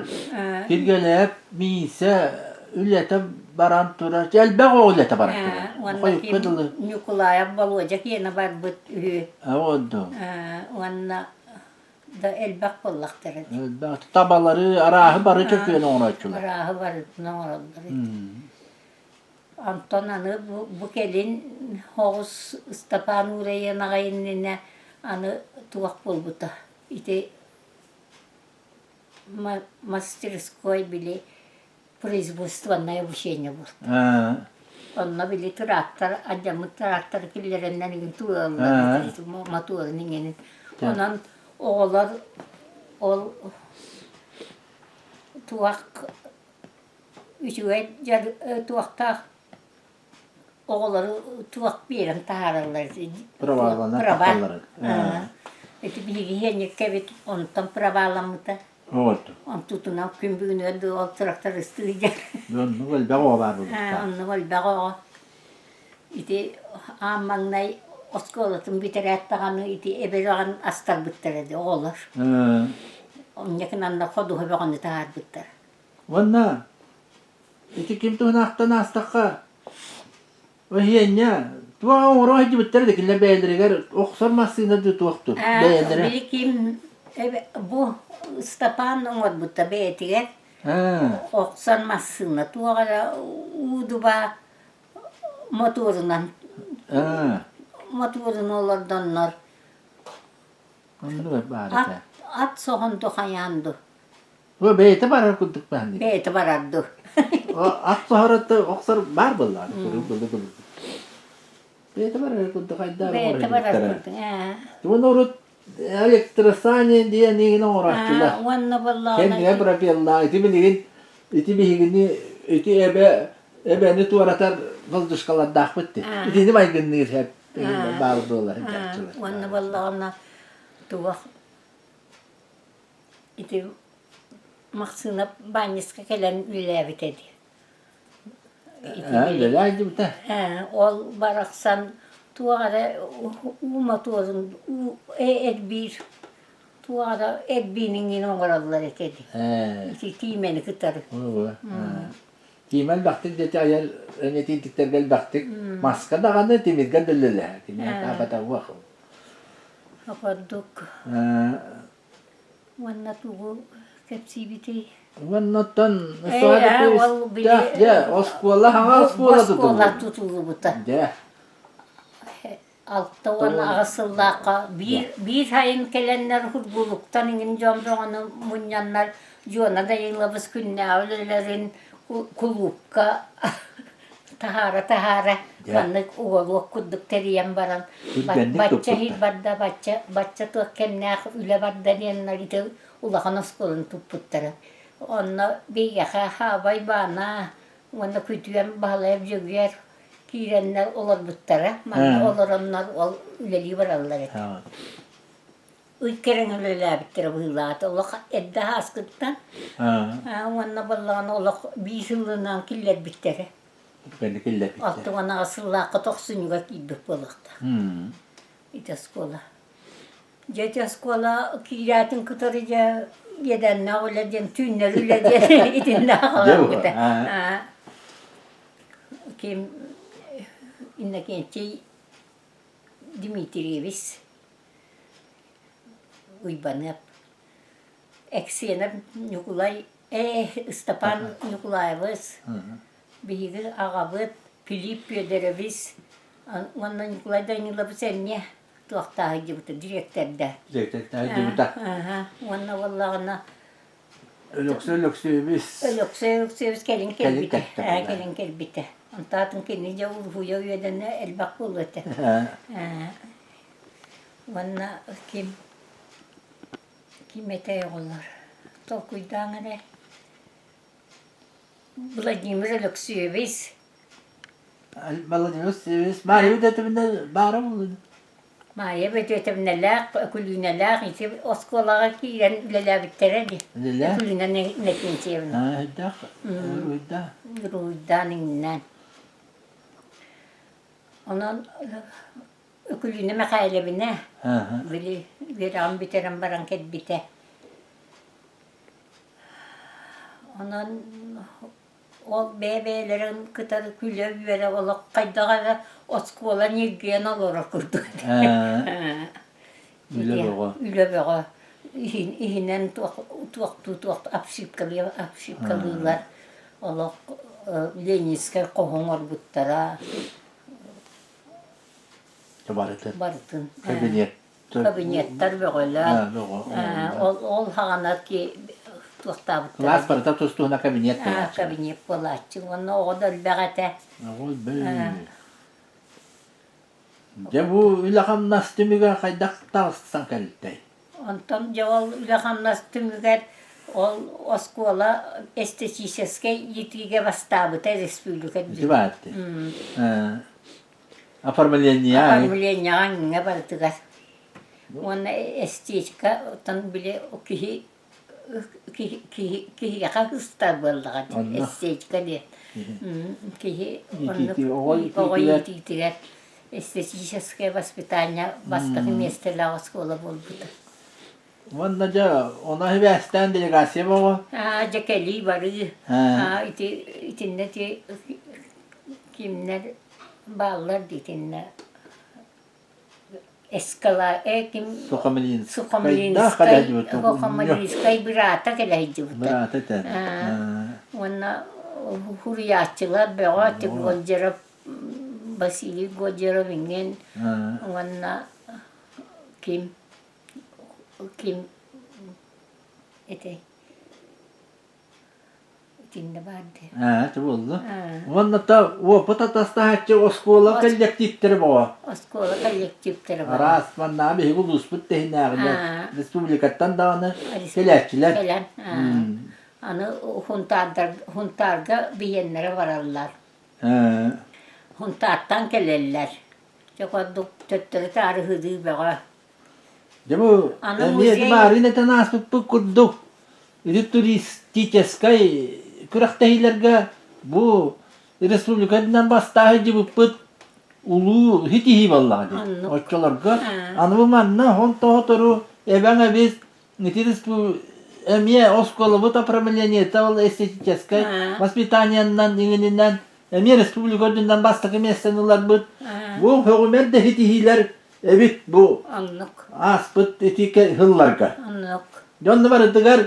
Kirgelep, miyse, ülete baran turar. Elbek o ülete baran turar. Koyup kıdılı. Nikolaya balocak yine var bu ühü. Oldu. Onunla da elbek bollaktır. Elbek tabaları, arahı barı çöküyor onu açıyorlar. Arahı var ne oralar. Antonanı bu gelin Hoğuz Stepan Ure'ye nağayınına anı tuvak bulbuta. İşte мастерской bile производственное обучение было. Onunla bile traktör, acamı traktör killerinden tuğalar, motorun inginin. Onun oğullar, tuvak, üçüge tuvakta oğulları tuvak biren tahararlar. Pravalanlar takalları. Eti bir henüz kevit ondan pravalamıta. Oldu. On tutuna kümbüğünü ödü o traktör isteyecek. Onu elbek o var bu. Onu var bağı. İti amanay oskolatın bitirettağını iti eberan astar bittiredi oğullar. Onun yakından da kodu hebeğini tahar bittir. Vanna. İti kim tuhun aktan astakka. O hiyenya. Tuğa oğru hacı bittirdi killer beğendiriger. Oksar masıyla da tuğaktu. Beğendire. Bilikim bu Stepan onu bitti beğetiger. Oksar masıyla tuğara uduba motorundan. Motorun olardanlar. Onu da bari. At soğan dokayandı. Bu beyti barar kuduk bendi. Beyti barardı. O at soğaratta oksar bar bullar. Beyti barar kuduk haydar. Beyti barardı. Bunu orut elektrosani diye neyine uğraştılar. Vanna vallahi. Kendine bırakıyorlar. İti bihigini, iti ebeni tuvaratar kıldışkalar dağıttı. İtini baygınlığır hep. Bağlıdılar. Vanna vallahi ona tuvak. İti maksına banyiska gelen üle bitedi. Öyle aydı bu da. Ol baraksan tuara motorun bir tuara edbinin yine oralar etedi. İti timeni kıtarı. Timel baktık dedi ayar önetintikler gel baktık. Maska da kanı temiz gel döllüler. Timel tabata vakı. Kaparduk. Vanna tuğu kepsi biti. Vannotan suadeti ya oskola hanga oskola tutuldu. Oskola tutuldu bu da. Ya. Altta ona ağısıllaqa bir hayın gelenler hurguluktan ingin jomroğunu munyanlar jona da yılabız künne avlelerin kulupka tahara kanık uğurluk kudduk teriyem baran bacca hil badda bacca tuğ kemne üle badda diyenler ite ulağın oskolun tupputları onna bir yaka havay bana onna kütüyen bağlayıp jögyer kirenler olur buttara manna olur onlar ol üleli varallar et Uykeren öyle bitti bu yıllarda. Allah edde haskıttan. Onna ballan Allah bir yılından killer bitti. Ben kille bitti. Altına asıllakka toksunuga kibik bolakta. İte skola. Jete skola kiratin kıtarıca yedenle öyle diyen tünler öyle diyen itinle kalan gıda. Kim inne gençi Dimitriyeviç uybanıp eksiyene Nikolay Stepan Nikolayevich Bihigi ağabey Filip Fyodoroviç ondan Nikolay Danilov senye tuaqtağı gibi direktörde. Direktörde gibi. Ondan vallahi Ölöksü biz. Ölöksü gelin kelbite. Gelin kelbite. Antatın kenince urhuya üyedene elbak bulurdu. Ondan kim eteye olur. Tokuydan ne? Vladimir Alexeyevich. Vladimir Alexeyevich. Mariya ödetiminden bağırı mı oldu? Mariya ödetiminden kulüneler. İşte o skolağa giren üleler bittiredi. Üleler? Kulüne netince evine. Hıddak. Ruyda. Ruydan innen. Onun kulüne mekalebine. Böyle bir an bitiren baran ket bite. Onun o bebelerin kıtarı küle vere ola kaydağa ve o skola nirgiyen olarak kurdu. Üle bağa. Üle bağa. İhinen tuak apşipkalıyorlar. Ola Leninskay kohonor buttara. Barıtın. Kabinetler böyle. Ol hağanar ki tuaqta buttara. Klas barıta tostuğuna kabinet var. Kabinet bolatçı. Onu o da ülbağate. Ya bu ülakam nastımıga kaydak tağıstan kalitay. Ondan ceval ülakam nastımıga o skola estetiçeske yetiге бастабыта республика. Дебаты. Оформление. Оформление аңа бардыгар. Оны эстетика тан биле кихи как устар болдыгар. Эстетика де. Кихи ой титигер. Эстетическое воспитание бастыгы местелер школа болбута. Vanda ja ona hyvästään delegaatio var. Jakeli varı. İtinne ti kimler bağlar ditinne. Eskala kim Sukamilinskay birata keleydi. Birata ten. Ona huriyatçılar beğati Golcerov Vasili Golcerov'ın ona kim ete itinne vardı. Tabii. Vanda ta o patatasta hatça o skola kollektivleri var. O skola kollektivleri var. Aras vanda bir hulus bitti hinağında. Respublikattan da onu kelepçiler. Kelen. Anı huntarga biyenlere vararlar. Huntartan kelirler. Çok töttürü tarihi beğe. Bu niye marine tenas bu kurdu. İdi turistikeskay kuraktaylarga bu respublikadan bastahı bu put ulu hitihi vallahi. Oçlarga anı manna honto toru evanga biz nitiris bu emiye oskola bu taprameleniye taval estetikeskay vaspitaniyandan ingininden emiye respublikadan bastahı mesenler bu hükümet de hitihiler. Evet bu. Anlık. Aspıt etike hıllarga. Anlık. Jonda var dıgar.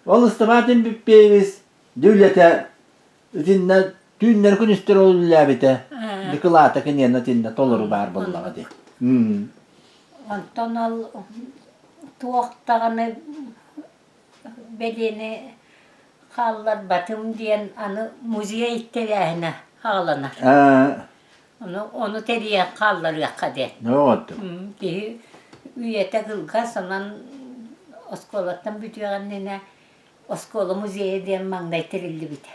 Ol istifatin bippeyiz. Devlete itinne tünler kunüstür olurlar bite. Dikılata kinyenle tinne toluru var bullağı di. Ondan al tuğaktağını bedeni hallar batım diyen anı müziğe ittirehine halanar. Onu teriye kallar yakade. Ne oldu? Üyete kılga sanan oskolattan bütün annene oskola müziğe diyen mangday terildi bite.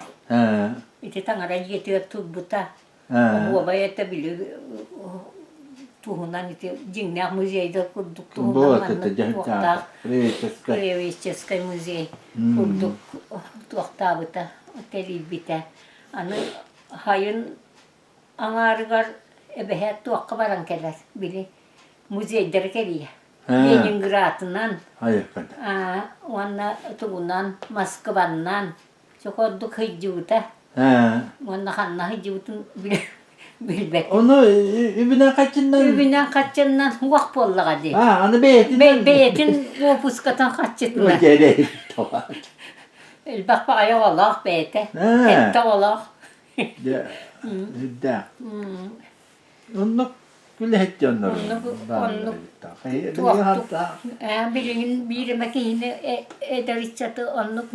İti tanara yetiyor turbuta. O bayette bile tuhunan iti jingnak müzeyde kurduk tuhunan manna tuğakta. Kreviçeskay müziği kurduk tuğakta bita teril bite. Anı hayın anarıgar ebehet tuakka baran keler bili muzeyleri geliyor. Leningrad'ından, Hayır kadar. Onunla tuğundan, Moskva'ndan, çok olduk hıcıvıta. Onunla kanla hıcıvıtın bilbek. Onu übüne kaçından? Übünden kaçından vak bolla gadi. Onu beyetinden? Beyetin o puskatan kaçıtına. O gereği. Tamam. Elbak bayağı Allah beyete. Hep de Allah. Da. Onu gülle etti onları. Bilin bir mekine eder içatı onluk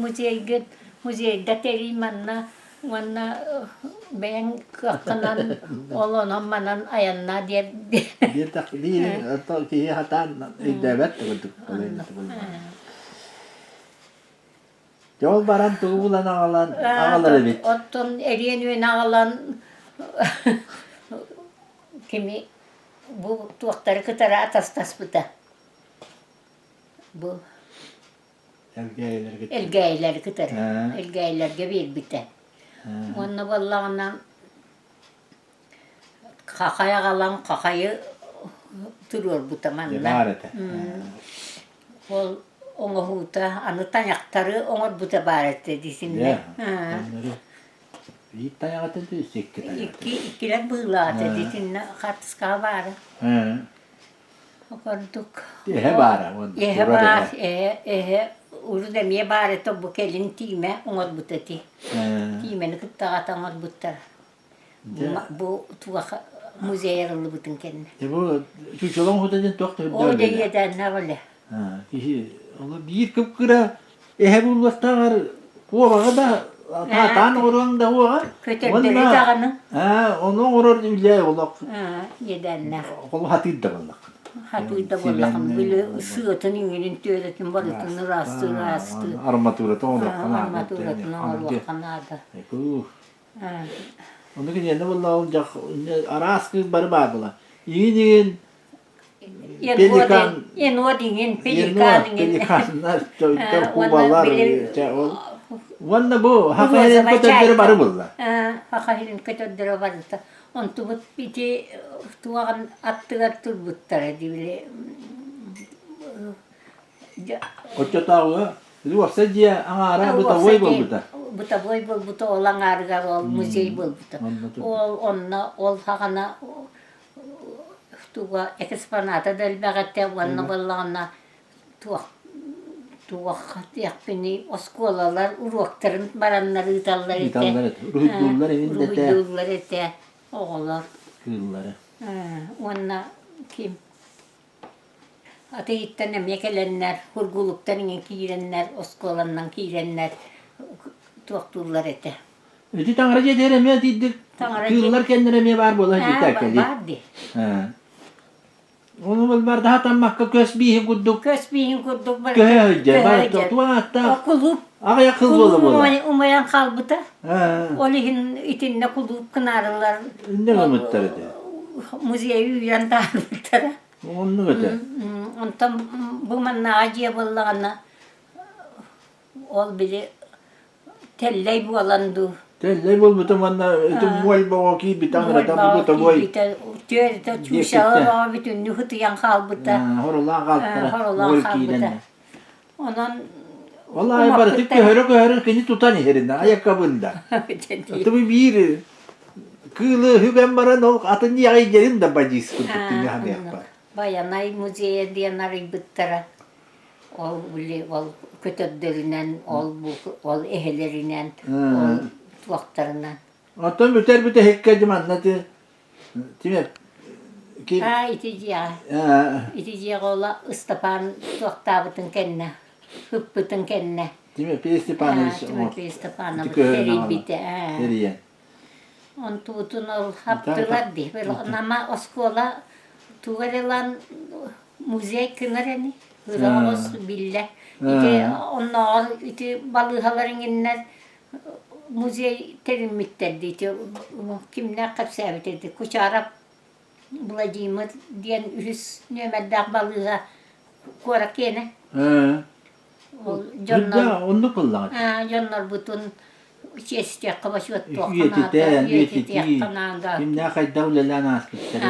muzeyde terimanna Wanna ben kakanan olan manan ayanna diye. Dia tak dia atau ki hatan idabat untuk Jol baran tuğulan ağaları bit. Otton eriyen ve ağalan kimi bu tuakları kıtara atas bıta. Bu elgeyler kıtara. Elgeyler gibi bite. Onu vallahi kakaya kalan kakayı duruyor bu tamamla. Ona huta anı tanyakları ona bu tabarette disinle. İyi tanyakta düşecek. İkiler bığladı disinle katıska var. Okurduk. Ehe var. Ehe var. Uru demeye bari to bu kelin time ona bu tati. Time'ni kıttağata ona bu tar. Bu tuğa müzeye yarılı bütün kendine. Bu çocukların hududun tuğdu. O da yeden ne böyle. Onu bir kıpkıra bulmakta var. O vakada tahtan oranda o var. Kötüleri dağını. Onu orada bile olak. Yedenler. Kolu hatid da olak. Hatid da olak. Böyle sığıtın inginin tüyletin balıtını rastı. Armaturatı olak. Armaturatını olak kanada. Onu ki yine vallahi olacak. Araskı barbadılar. İyin Pelikan. Pelikanlar, kubalar. Wanna bu hakahirin kötüleri barı bullar. Hakahirin kötüleri barı da. On tubut biti tuğan attıgar turbutları dibile. Koço tağı. Luarsa dia angara buta boy bol buta. Buta boy bol buta olan argar ol muzey bol buta. Onna ol hakana tuğa ekspanata del bagate wanna ballana tuğa yakpini oskolalar uruaktarın baranları itallar ete. Ruhudullar evinde de. Ruhudullar ete. Oğullar. Kılları. Wanna kim? Ateitten emekelenler, hurguluktan kirenler, oskolandan kirenler tuğdullar ete. Eti tanrıcı ederim ya dedik. Kıllar kendine mi var bola giderken. Vardı. Onu var daha tam makka kösbihi kudduk. Kösbihin kudduk var. Köhce var tuğatta. Kulup. Ağaya kıl bola. Umayan kalbıta. Olihin itinne kulup kınarlar. Ne umutları de. Muzeye üyen dağıltara. Onu öte. Ondan bu manna acıya bollağına ol bile telley bu alandu. Telley bol buta manna etu mual bawa ki bitang tam buta boy. Tüyerde çuşağı var bütün nühut yan kalbıta. Horola kalbıta. Horola kalbıta. Ondan vallahi barıtık köhörü kini tutan yerinde ayakkabında. Tabii bir kılı hüben baran o atın yağı gelin de bacısı kututun ya yapar. Bayanay muzeye diyenler ibıttara. Ol bile ol kötüderinden, ol ehelerinden, ol tuaklarından. Ondan büter hekkacım anlatı. Değil mi? İticiye ola ıstapan tuaktabıtın kendine, hıppıtın kendine. Değil mi? Pestipanı. Pestipanı teri bite. Teriyen. On tutun ol haptılar di. Nama oskola tuvarelan muzey kınarani. Hıraos bille. Onlar balıhaların inler muzey terimmitlerdi. Kimler kapsayabilirdi. Kuş Arap bulacağımı diyen ühüs nömeddak balığa korak yine. Onlar onu kullan. Onlar bütün çestek kabaşıt Üyeti kimne kayda ulelan aspitleri.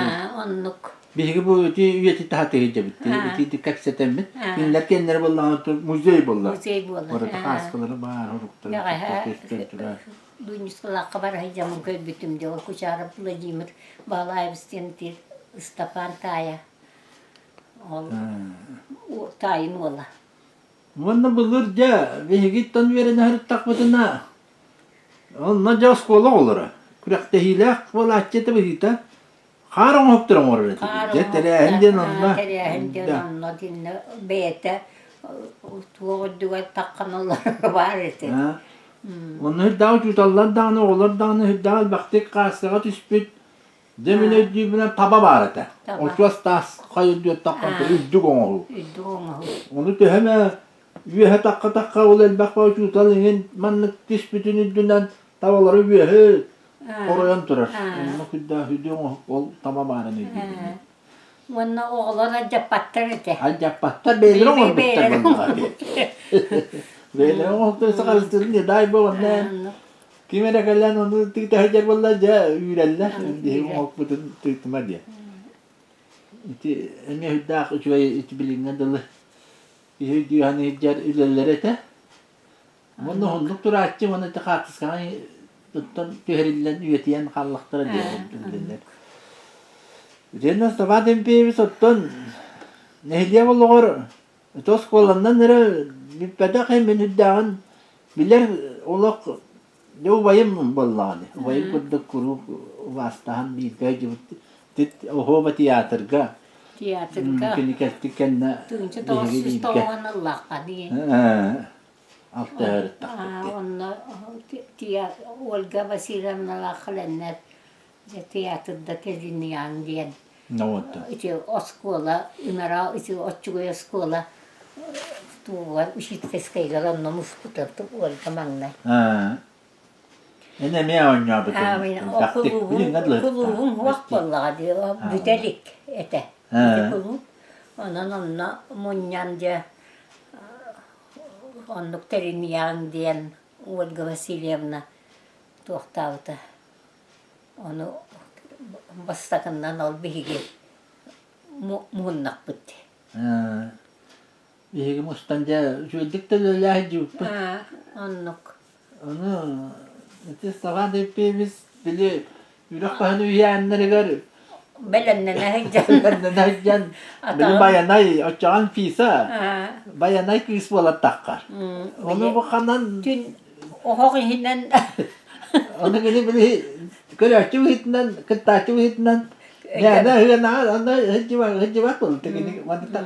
Onluk. Biri bu üyeti tahtayıca bitti. Üyeti kaksetemit. Kimler kendileri bollağı muzey bollağı. Muzey bollağı. Orada kaskıları bağır, hurukları. Dunyusula kabar haycamın körbütümde o kuşarı bulacağımır. Bağlayıp istendir ıstapan taya. O tayin ola. Bunu bulurca ve gittan verene her takmadığına. Onunla cask kola olur. Kurak tehilak kola açıda bir hita. Karın hopturam orada. Jetere henden onunla. Henden onunla dinle beyete. Tuğduğa takkanlar var eti. Onu hüddağı tutallar dağını olur dağını hüddağı baktık karşıya tüspüt. Demin ödüğü bile taba var eti. O şuas tas kayı diyor takkantı üddük onu. Onu da hemen üyehe takka ol elbak bağı tutalın manlık tüspütün üddünden tavalları üyehe koruyan durar. Onu hüddağı ol taba var eti. Onu oğlara capattır eti. Capattır beyler onu bittir bunlar. Beyler onu sıkarıstırın ya dahi bu ondan. Kimere kalan onu tıkta hacer vallaca üyreller. Diye onu okudun tıktıma diye. İti ene hüddak uçuya iti bilingan dalı. İyi diyor hani hacer üyreller de. Bunu hunduk tura açı onu da kalkıskan tuttan tüherillen üyetiyen kallıktıra diye üyreller. Cennet sabah dempeyi sottan nehliye olur. Tos kolandan nere bir pedak hemen hüddağın bilir olak ne bayım bollani. Bayım kudda kuru vastahan bir gaycı tit oho tiyatrga. Tiyatrga. Kini kestikenne. Tunca dosis toğan Allah kadi. Altta öğrettik. Onunla Olga Vasilyevna lakhalennet. Tiyatrda teziniyan diyen. Ne oldu? İşte o skola, Ümera, işte o çubuğa skola. Tuğlar, üşit teskaylar onunla muşkutardı. Olga mangnay. Ne mi oynuyor bu? Kuluğum vak vallahi diyor. Bütelik ete. Kuluğum. Onunla munyanca onluk teriniyan diyen Olga Vasilyevna tuhtavda. Onu bastakından ol bihigi muhunnak bitti. Bihigi mustanca şöylük de lalahi cübbü. Onluk. Onu sabah hepimiz bile yürek bahanı üyeyenleri gör. Belennene heccan. Belennene heccan. Benim bayanay açağın fisa. Bayanay kız bola takkar. Onu bakanan. Tün oğuk hinen. Onu gene bile körçü hitinden, kıtaçı hitinden. Ya da hına onda hıcı bak oldu. Gene bana tak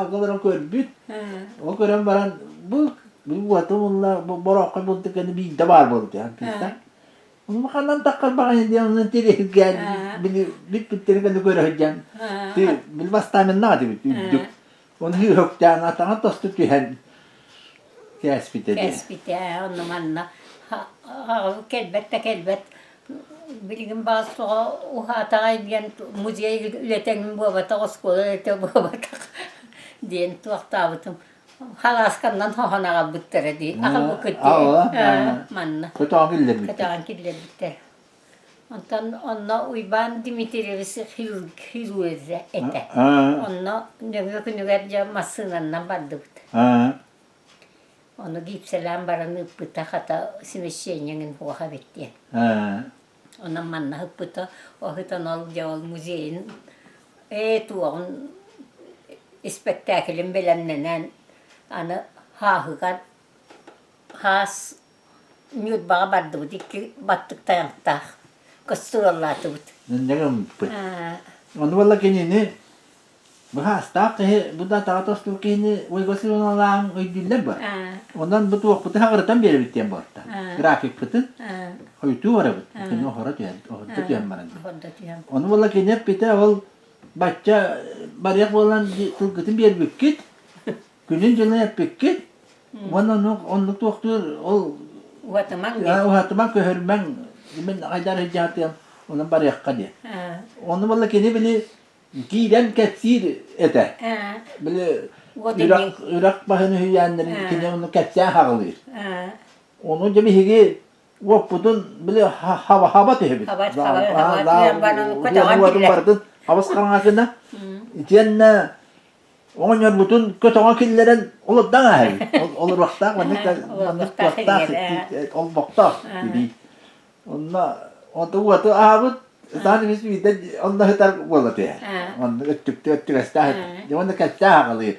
o kadar körbüt. O kadar baran bu buatımla bu borokka buldu gene bir de var buldu ya pista. Onu bakanan takkar bakın diye onun tiri gel bir tiri gene körhecen. Bil bastamen nadi bit. Onu yok can atana tostu tühen. Kespite. Kespite onu manna. Kelbet. Bilgin bazı o hatayı diyen müziğe ületen bu abata oskola ületen bu abata diyen tuhtavutum. Halaskandan hohana bitter di. Akal bu kötü. Manna. Kötü angiller bitti. Kötü angiller bitter. Onna uyban Dimitrievsi hirueze ete. Onna nüverce masınandan bardı bitti. Onu gipselan baranı pıta hata simeşenyenin huha bitti. Ona manna hıpıta o hıtan olca ol müziğin tuğun spektakelin belennenen ana hahıgan has nüt bağa bardı bu dikki battık tayankta kısırallatı bu. Ne gambı? Onu valla kendini bu hasta bu da tağatos Türkiye'ni uygası olan ödüller var. Ondan bu tuğuk bu hağırdan beri bittiğim barda. Grafik bütün. Hoytu var bu. Çünkü o hara diyen, o da diyen bana. Onu valla kendine bitti ol başça bariyak olan Türkiye'nin bir bükket. Günün canına yap bükket. Onu tuğuktur ol. Uhatıman köhürmen. Ben aydar hicatıyam. Onun bariyak kadi. Onu valla kendine bile giren ketsir ete. Böyle Irak bahını hüyenlerin kine onu ketsen hağılır. Onun gibi higi vapudun bile hava tehbit. Hava duyan bana kocaman Vatın killer. bardın havas karangasında. İtiyenle onun bütün kötü akillerin olurdan ahir. Olur vakta mandık vakta ol vakta gibi. Onda vatı ahbut Sen biz bir de onda hıtar buladı. Onda öttük estah. Onda kaçta kalıyor.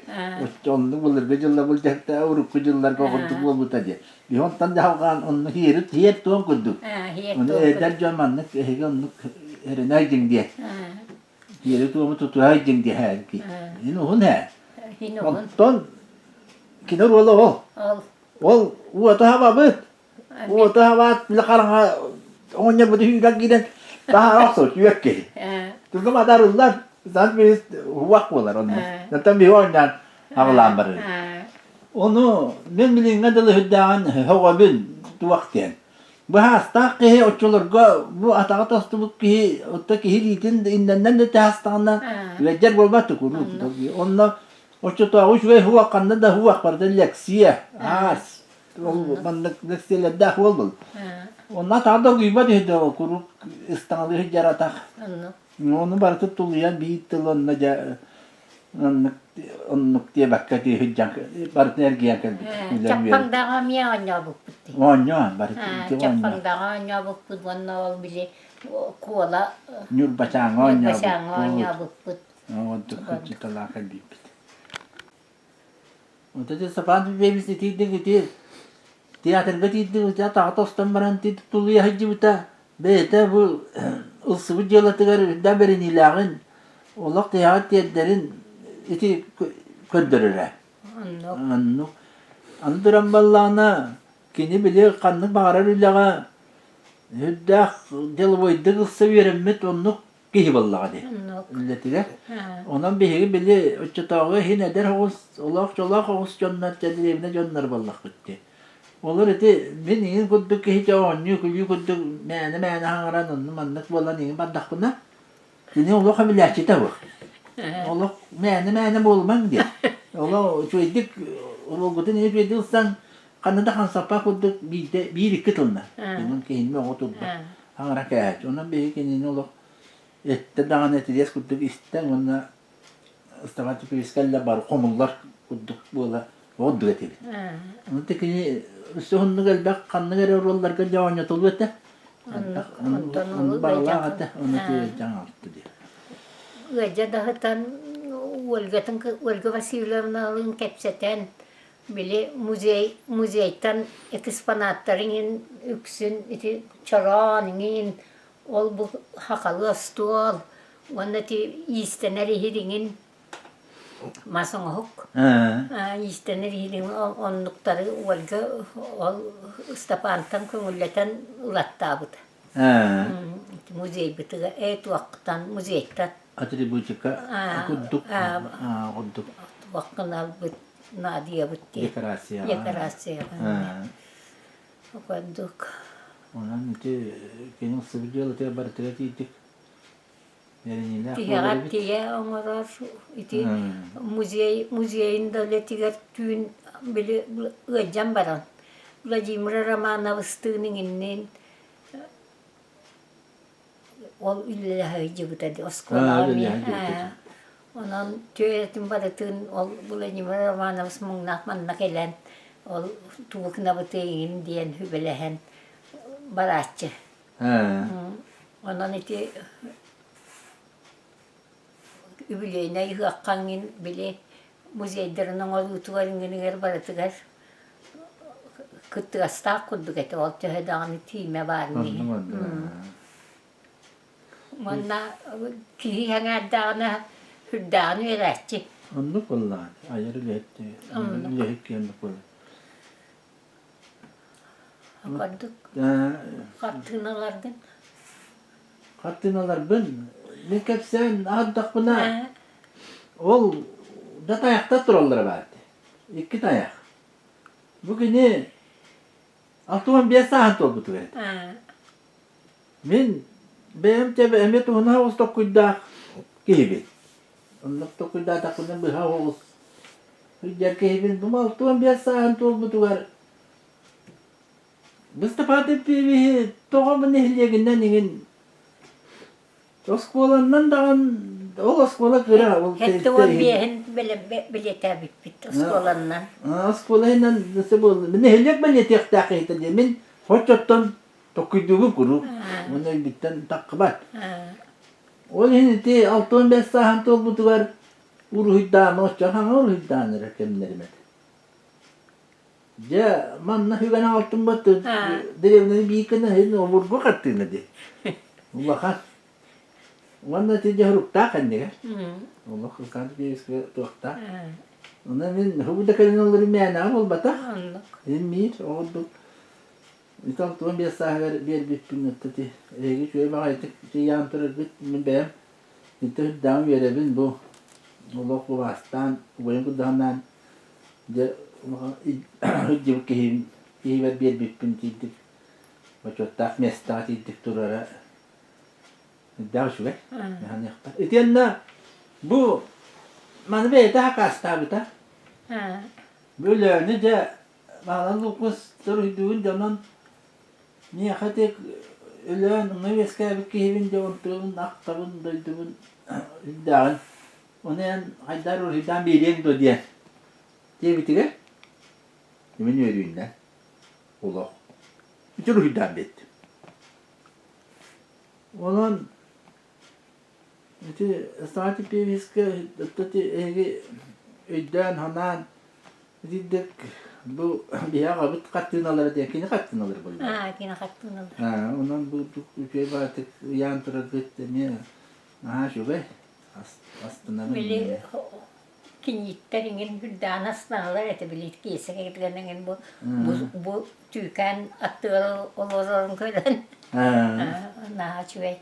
Onda bulur becilla bulacak da uruk kucullar kokunduk bulutadı. Bir ondan da hakan onu hiyer tuğum kuduk. Onu eder zamanlık hegonluk erenaycın diye. Hiyer tuğumu tutuyaycın diye her ki. Yine hun he. Ondan kinor ola ol. Ol vatı hava bıt. Vatı hava bile karanga onya bu hüyrak giden daha rahat yok ki. Çünkü madarullar zaten biz huvak bolar onu. Zaten bir oyundan havalan barır. Onu ben bilin adalı hüddan hava bin tuvaktien. Bu hasta ki oçulurga bu atağa tasduk ki ottaki hilitin inden de hastana ve cer bolbatı kuru. Onunla oçuta uç ve huvak kanda da huvak barda leksiye. As. Ben leksiye da huvak bol. Onlar tadı gibi de kuru İstanbul'u hicrata. Onu bar tutuluyan bir tılınla onu diye bakka diye hicrak partner giyen kan. Capang daga miya nya bukti. Onyo bar Capang daga nya bukti wanna wal bili kuala. Nyur bacang onyo. Bacang nya bukti. Untuk cita lakan di. Untuk sepan baby city gitu. Tiyatar gati ta tahtastan baranti tuluya hajibta. Beta bu ısıvı jalatıgar da berin ilagın. Olak tiyat yedlerin iti köndürüre. Annu. Anduran ballana kini bile kanlı bağırar ilaga. Hüddah jalboydu ısı veremet onu kihi ballaga de. Ülletire. Ondan bihi bile uçutağı hin eder hoğuz. Olak çolak hoğuz jonnat jadilevine jonnar ballak bitti. Olur eti ben ingin kudduk ki hiç oğanyu kuyu kudduk mene hangaran onu mandak bolan ingin bandak buna. Sini Allah kabilahçı da bu. Allah mene bolman diye. Allah çöydük Allah gudun ne çöydük sen kanada kan sapa kudduk bir iki tonla. Benim kehinme o tutdu. Hangara kaç. Ondan bir kenin Allah ette dağın eti diye kudduk isten ona istamatı piskalla bar komullar kudduk bola. O düğeti. Onun tekini Suhunnu gelbek kanlı gere rollarga jawanya tolwete. Onu bağla hatta onu tiyecang altı diye. Gece dahatan walga vasilerini alın kepseten bile muzeyten eksponatların üksün iti çaranın ol bu hakalı stol onda ti isteneri hiringin masong hok. İstenir hiling onlukları walga ol stapantan kungulatan ulatta buta. Muzey bitiga et vaktan muzeytan. Atributika kudduk. Kudduk. Vakkan bit nadiya bitti. Dekorasya. Dekorasya. Kudduk. Onun iti kenin sıvıcılı te bartira titik. Tiga ongorar iti muzeyin devletiga tüün bile gajam baran. Vladimir Romanov'stığının inin ol illahi jibutadi oskolami. Onun tüyetin baratın ol Vladimir Romanov's mungnak nakelen ol tuğuk nabuteyin diyen hübelehen baratçı. Onun iti übüleyine yıkakkangin bile muzeyderinin olu tuvarıngını baratıgar kıttı astak kudduk eti ol tühedağını tiyme barni. Monna kihi hangadağına hüddağını öğretçi. Anlık vallahi. Ayarı lehetti. Lehik yanlık vallahi. Kudduk. Kattığınalardan. Kattığınalar ben. Ne kepsen ahaddak buna. Ol da tayakta durallar vardı. İki tayak. Bugün ne? Altıman bir saat oldu tuvalet. Ben benim tebe emet ona havuz dokuyda gibi. Ondan dokuyda takıdan bir havuz. Hücer gibi bu altıman bir saat oldu tuvalet. Mustafa bir toğamın ehliyeginden ingin oskolandan dağın o oskola kıra. Hette o bihen bilete bit oskolandan. Oskolayla nasıl oldu? Ben ehliyek bileti yaktakıydı diye. Ben hoçottan tokuyduğu kuru. Onu bitten takıbat. O yine de 6-15 saat oldu var. Uruhiddan hoçça hangi uruhiddan rakemlerime. Ja manna hügen altın batı. Derevleri bir yıkana hedin o vurgu kattığını de. Allah'a. Wanna ti jahrukta kan dia. Allah kan dia iska tuakta. Ona min hubuda kan olur mena ol bata. Emir oldu. Ital tuan biasa bir pinnet ti. Egi şöyle bakaydık. Yan tarafı min bem. Itu dam verebin bu. Allah bu vastan. Bu yang kudahanan. De hujjib kihim. Kihibat bir pinnet. Macam tak mesta ti turara. Daha şöyle. Yani yapar. Etiyanna bu mana be daha kasta bita. Böyle ne de bana lukus terus zaman niye hatek ölen ne veska bir kevin de ontun aktabın doydun dağın. Onun haydar o hidan bir yeng do diye. Diye bitige. Yemin veriyorum lan. Allah. Bütün hidan bitti. Onun Itu saati piviska tati egi ödden hanan didek bu biya kabut kattınaları diye kini kattınaları bu. Kini kattınaları. Onun bu şey batık yan tarafı mi? Şu be. Aslında Bili kinitteringin hüldan aslanlar ete bilit kiyse gitlerinin bu tüken attığı olurun kölen. Çüvey.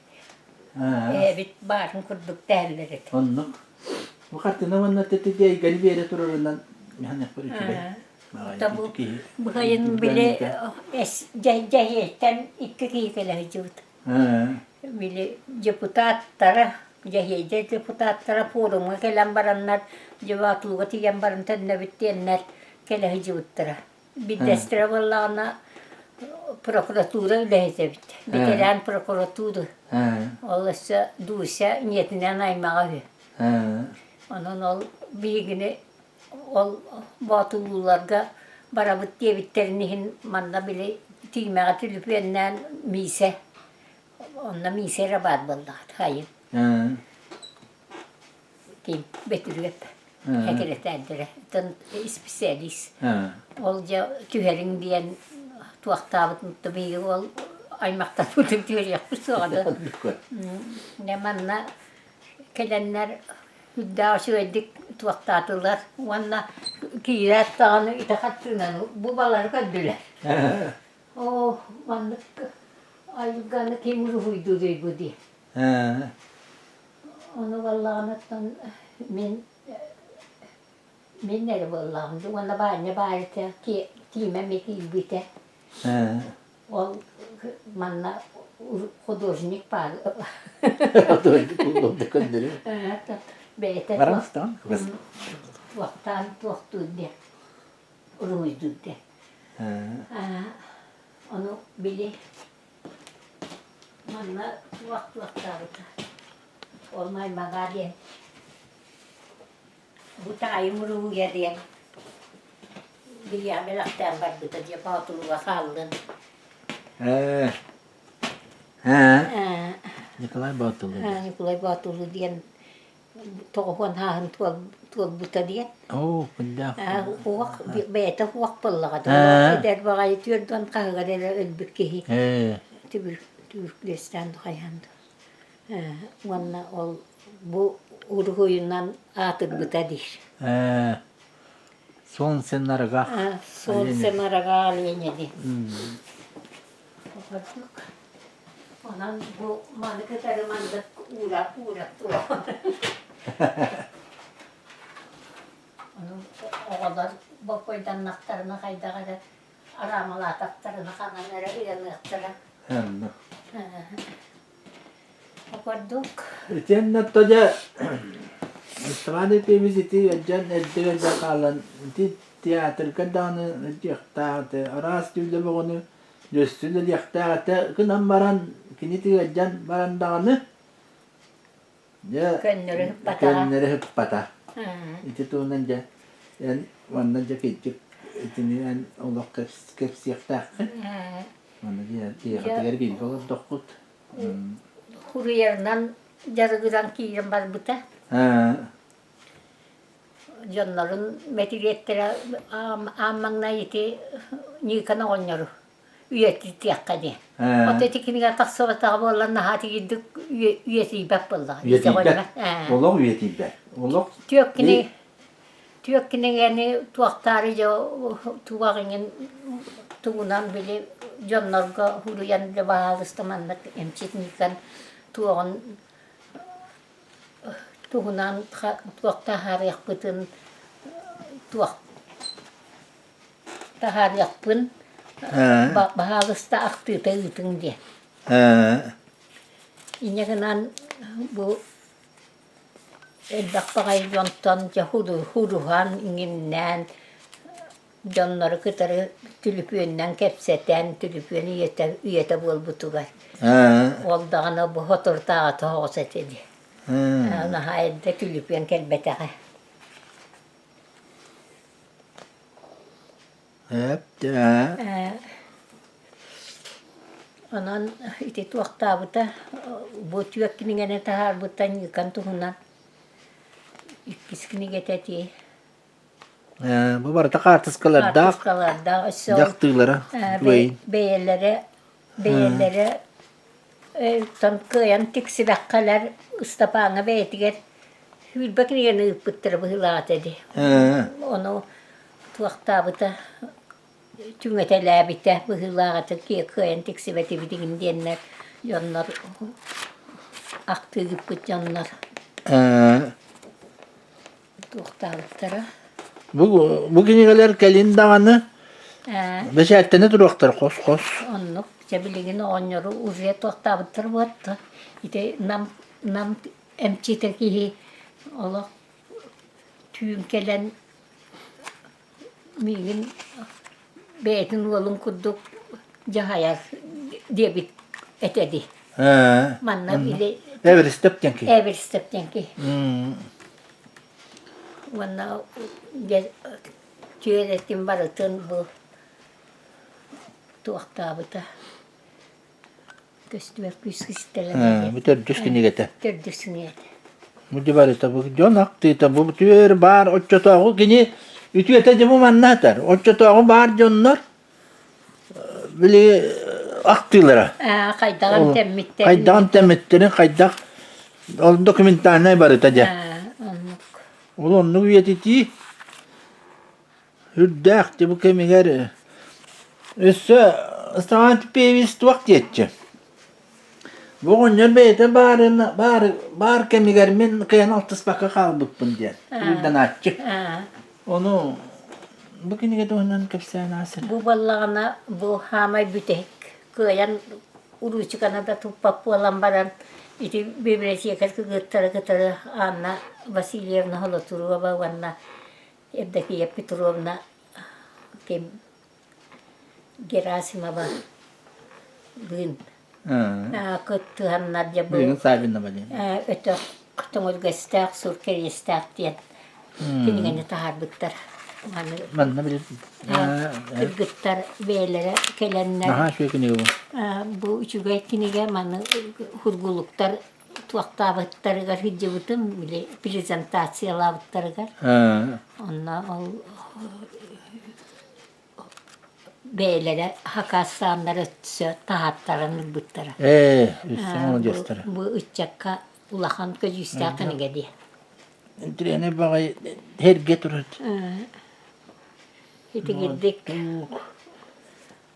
Bit barın kurduk derler et. Onluk. Bu kartına bana teti diye gani bir yere turarından yani yapıyor ki. Bu hayın bile cahiyetten iki kıyıkla hücut. Bile deputatlara cahiyece deputatlara forumu kelen baranlar cevatluğu tiyen barın tenne bittiyenler kele hücutlara. Bir destre vallağına prokuratura öyleyse bitti. Bitiren prokuratura. Olursa duysa niyetinden aymağı. Onun ol bilgini ol batılılarga barabıt diye bitterinihin manda bile tüymeğe tülüpüyenden mise. Onunla mise rabat bulladı. Hayır. Kim? Betülüp. Hekretendir. Spesialist. Olca tüherin diyen tuaktabıt mutlu bir ol aymakta tutup tüher yapmış soğadı. Ne manna kelenler hüdda söyledik tuaktatılar. Onunla kirat dağını itakattığından bu baları kaddılar. Oh manlık ayıganı kim ruhuydu diye bu diye. Onu vallahi anlattan min nere vallahi ona bana bağırdı ki time meki bite. O manna hudожник par. Hudожник oldu kadını. Bete. Var mısın? Vaktan tuhtu diye. Ruydu diye. Onu bili manna vaktardı. Olmay magadiye. Bu tayım ruya diye. Bir yamelaktan vardı da diye patuluğa kaldın. Nikolay Batılı. Nikolay Batılı diyen toğun hahın tuol buta diyen. Bunda. Huwak beta huwak pallaga da. Der bagay tüyordun kahga der ölbükkehi. Tübürklesten kayandı. Wanna ol bu urhuyundan atır buta dir. Son senarga. Son senarga aliyene di. Ondan bu manıkı tarımanda uğrak tuğla. O kadar bakoydan naktarına kayda kadar aramalı taktarına kananlara ilanıktıra. Okuduk. Cennet toca İsrail temizliği cennet kalan tiyatr kadını cektaate aras tüyle bunu Göstüler yaktağıta kınan baran kini tıgaccan baran dağını. Ya Könleri hıppata. könleri hıppata. Ha. İti tuğunanca yani vandanca keçik itini yani Allah kepsi yaktağın. Ha. Onu diye hatırlar bir olur dokut. Huru yerinden jarıgıdan kiyirim var buta. Ha. Jonların metiliyetleri ammanna yeti nikana onyoru. Üyeti tiyakkadi. Ha. O tetikini taksa batağı bolan nahati giddik üyeti bak bolla. Üyetiybe. Oğlak üyetiybe. Oğlak. Tüyokkini yani tuaktarı jo tuğağının tuğunan bile jonlarga huru yanında bahalıstımanlık emçit nikan tuğun tuğunan tuakta haryak bütün tuak haryak pun bahalısta aktı tağıtın diye. İnekenen bu elbak bakay jontan ja huruhan ingimnen jonları kıtarı tülüpüğünden kepseten tülüpüğünü üyete bol butugar. Oldağına bu hoturtağı toğuz etedi. Nahayette tülüpüğün kelbeteğe. Hep de. Anan iti tuakta buta bu tüyekkini gene tahar butan yıkan tuhunan. İkiskini geteti. Bu barada kartıskalar Artıskalarda yaktıklara. beyellere tam kıyan tiksi bakkalar ıstapağına beytiger. Hülbekini gene ıpıttır bu hılat edi. Onu tuakta buta tümeteler bitte bu hılatı ki kıyan tiksi beti bitigin diyenler yanlar aktı gıpıt yanlar. Tuakta buttara. Bugüne kadar gelin dağını beşertene duraktır kos. Onluk cebiligini onyoru uzaya tuakta buttara buttı. İşte nam emçiteki ola tüyün kelen migin beytin olun kudduk cahayar diye bit etedi. Manna bile Everestepten ki. Everestep'tenki. Manna tüyeletim baratın bu tuakta buta. Göstüver küsküstelemedi. Bu terdüskini gete. Terdüskini gete. Bu civarı tabu jon aktı tabu tüyer bar oçotağı kini ütüyete cemu mannatar. Oçotağı bar jonlar bile aktılara. Kaydagan temmitler. Kaydagan temmitlerin kaydak ol dokumentarına barı taca. Onu üyetiti hüddakti bu kemiger. Istavan tipevis vakti etçe. Bugün beyte bar kemiger min kıyan altıs baka kaldık bun diye. Birden aççı. Onu bugün gede onun kapsayın asır. Bu ballağına bu hamay bütek. Kıyan uruçu kanada tupap olan baran. İti birbiresi yakar kıtara Anna Vasilyevna Holoturova vanna Evdaki Petrovna kim Gerasimova gün. Kıttıhan Nadya bu. Bugün sahibinde bali. Öte kıtımız göster surker yestak diyen. Kinigeni tahar bıktar. Ben ne bileyim. Kırgıttar beylere kelenler. Aha şu kini bu. Bu üçüge kinige manı hurguluktar tuakta battarıgar hicabıtım bile prezentasiyalar battarıgar. Onunla o beylere hakastanlara tüse tahatlarını bıttara. Üstüne onu göster. Bu uçakka ulakan közüstakını gedi. Trene bakay her getirdi. Hiti girdik.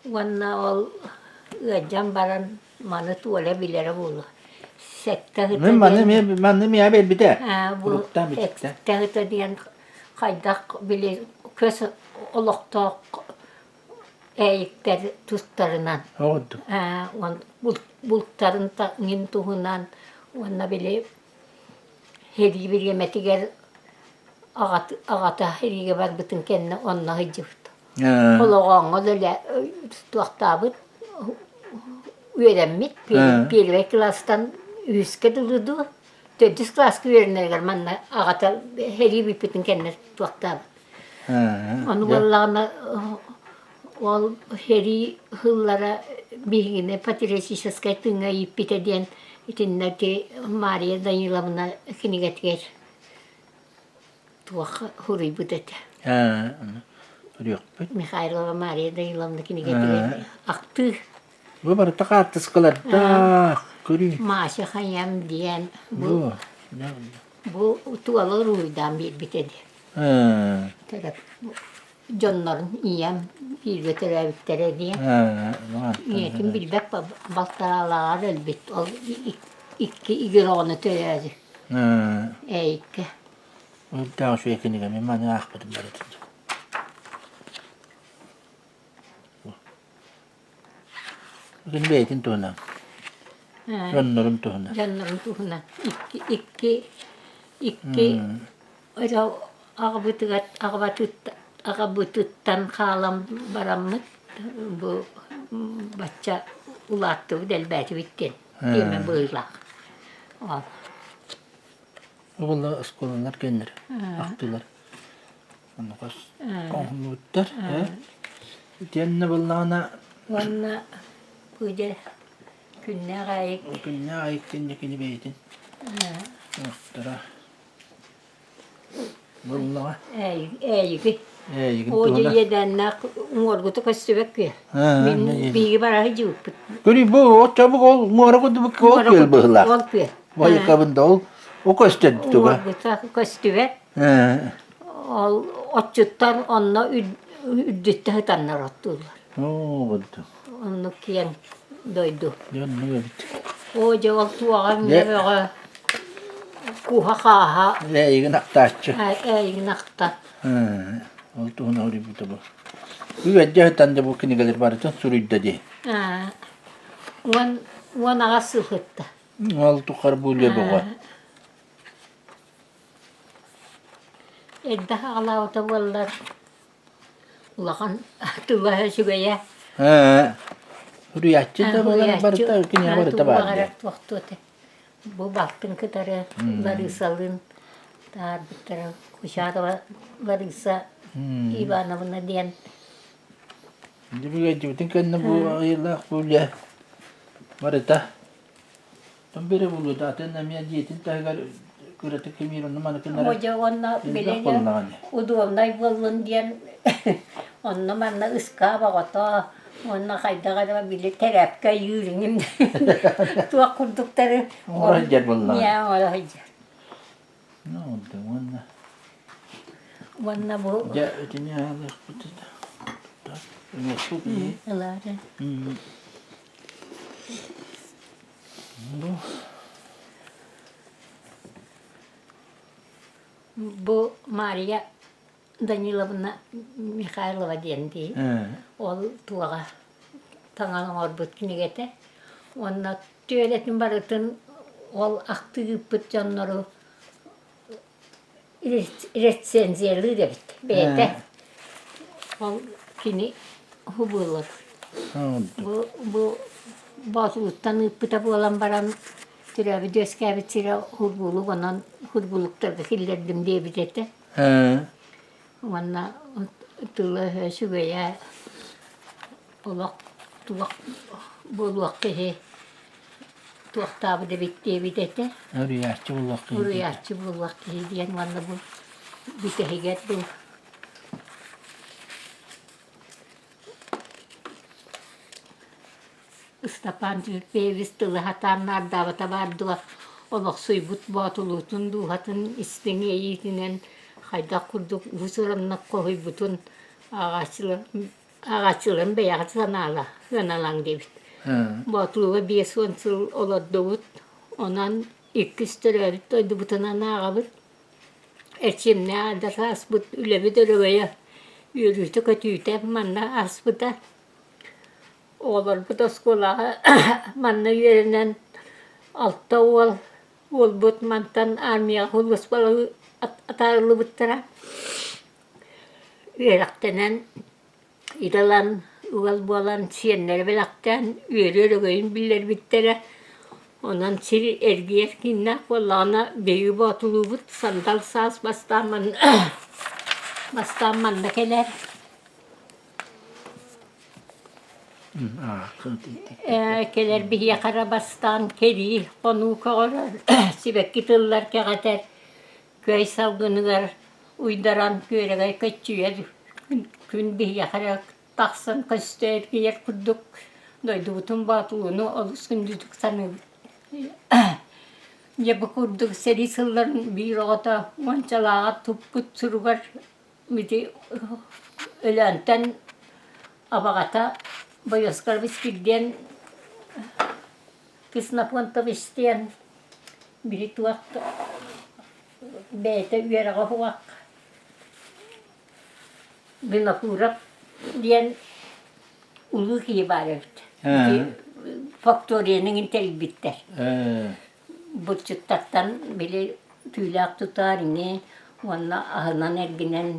Vanna ol gajam baran manı tuğla bilere bulu. Sekte hıta Ben bana mi haber bir de. bu sekte hıta diyen kaydak bile köz olukta eğikler tutlarından. Oldu. Bulutların ngin tuhunan vanna bile hedi bir yemeti gel ağata hedi geber bütün kendine onna hıcıftı. Oloğanı öyle tuaktabıt öğrenmit. Bir klastan üske duludu. Dördüz klas güverenler manna ağata heri bir bütün kendine tuakta. Onu vallağına ol heri hıllara bilgine patiresisaskay tınga yipit ediyen itinnaki Maria Danilovna kinigetger tuak huri budete. Yok. Mikhailova Maria Danilovna kinigetger aktı. Bu bana takartı sıkılarda. Kuri. Maşa hayam diyen bu tualı ruydan bir bitedi. Taraf Johnların iyem bir veterevittere diye. Niyetim bilbek baltaralar elbet. O iki igironu törezi. Eyke. Daha şu yakını gelmeyeyim. Ben ne akmadım böyle. Bugün beytin tuhuna. Johnların tuhuna. Johnların tuhuna. İki ağabeytuttan kalan baramıt bu baca ulattı delbeti bitten. Yemen bıylak. Valla ıskolalar kendileri. Aktılar. Onu kas. Konumutlar. Diyenne vallağına. Valla böyle günne gayik. Günne ayık kendikini beytin. Aktıra. Vallahi. Eygi. Eygi. Oca yedenler umurgutu köstübek ki. Bilgi bara hıcık. Guri bu o çabuk ol. Muharakudu bu kol gel bıhlar. Ol ki. Vay kabında ol. O köstedi tuğba. Umurgutu köstübek. Ol otçuttan onunla üddütte hıtanlar attılar. Oldu. Onu kiyen doydu. Yanına bitti. Oca ol tuğağın ne böyle kuha kaha. Eygi naktaççı. Eygi nakta. Oldu ona oraya bu tabu. Bir vecce hıtanda bu kini gelir barıtan suruyda diye. Wan ağa sıhıttı. Oldu karbulya boğa. Edda ağlavata vallar. Ulağan tuğaha şügeye. Rüyatçı da barıta kini barıta barıta. Bu baktın kıtarı Larısalın. Dar bir taraf kuşağı Larısa İvanovna diyen. Şimdi bir gece bütün kendine bu ayırlar böyle barıta. Ben biri bulu zaten nemiye diyetin tahgar kırıtı kemiğin numara kenara. Hoca onunla bilece uduğumda bulun diyen onunla manna ıska bağıta. Onunla kayda kadar bile terapka yürüyün. Tuğa kurdukları. Oraya gel vallahi. Ya oraya gel. Ne oldu valla? Valla bu. Ya öteni ağırlık bu da. Evet çok iyi. Allah'ım. Bu Maria Danilovna Mikhailova diyendi. Ol tuğa tangan orbut kinigete. Onna tüyeletin barıtın ol aktı yıpıt canları resensiyerli de bit. Beyte. Ol kini hubulur. Bu bazılıktan yıpıta bulan baran türevi döskevit sıra hubuluk onun hubuluklarda hillerdim diye bitete. Onna tuğla şügeye olak tuğak buluak kehe tuğak tabi de bitti bitete. Rüyatçı bullak. Rüyatçı buluak kehe diyen valla bu bitehe getdi. Istapan Türkbeyvistılı hatanlar davata vardılar. Olak suybut batulutun duhatın istini eğitinen hayda kurduk usuramına koy bütün ağaçların beyaz sanala sanalan debit. Batuluğa bir sonsuz oladığıt onan ikis törevit doydu butuna nağabıt. Erçimne adasa asbut ülevi döröveye yürütü kötüyte manna asbuta. Oğlar bu da skolaha manna yerinden altta ol but mantan armiya hulus balı atarlı bıttıra. Üyeraktenen idalan ugal bolan siyenleri belaktan üyeri ögöyün biller bittere. Ondan siri ergiyer kinnak bollağına beyi botulu but sandal saz bastan mandakeler. Keler bir yakara bastan keri konu koğrar. Sibek gitırlar kegater. Köy salgınıgar uydaran köyrege kaçıyor. Gün bir yakara taksan kaçtı ergiyer kurduk. Doydu bütün batuluğunu olus gündüdük sanır. Yapı kurduk seri sılların bir oğda mançalağa tupkut surugar. Midi ölenten abagata boyoskar biskirden kısna ponta bistiyen biri tuak bete üyere kafuak bina kurak diyen ulu kibaret. Faktoriyenin intel bitter. Burçuttaktan bile tüylak tutar ne Valla ahınan erginen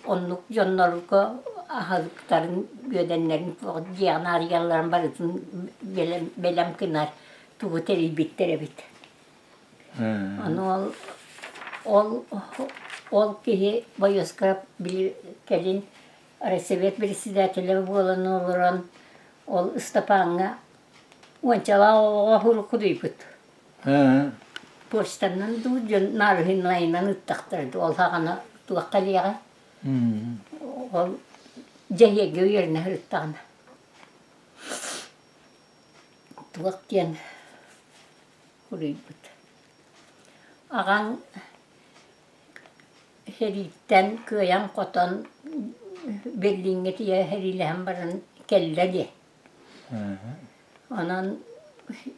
onluk jonlarlıkı ahılıkların gödenlerin diyan arıyaların barısın belem kınar tuğu teri bittere bit. Onu ol ki bayozka bir kelin Resevet birisi de tele bolan oluran ol ıstapanga onçala o hurku duyput. Postandan du narhinlaynan ıttaktırdı. Ol hağına tuvakkaliyağa. Ol cehye yerine hırttağına. Tuvak diyen huruyput. Ağan heritten kıyan kotan Berlin'e diye heriyle hem barın kelledi. Onun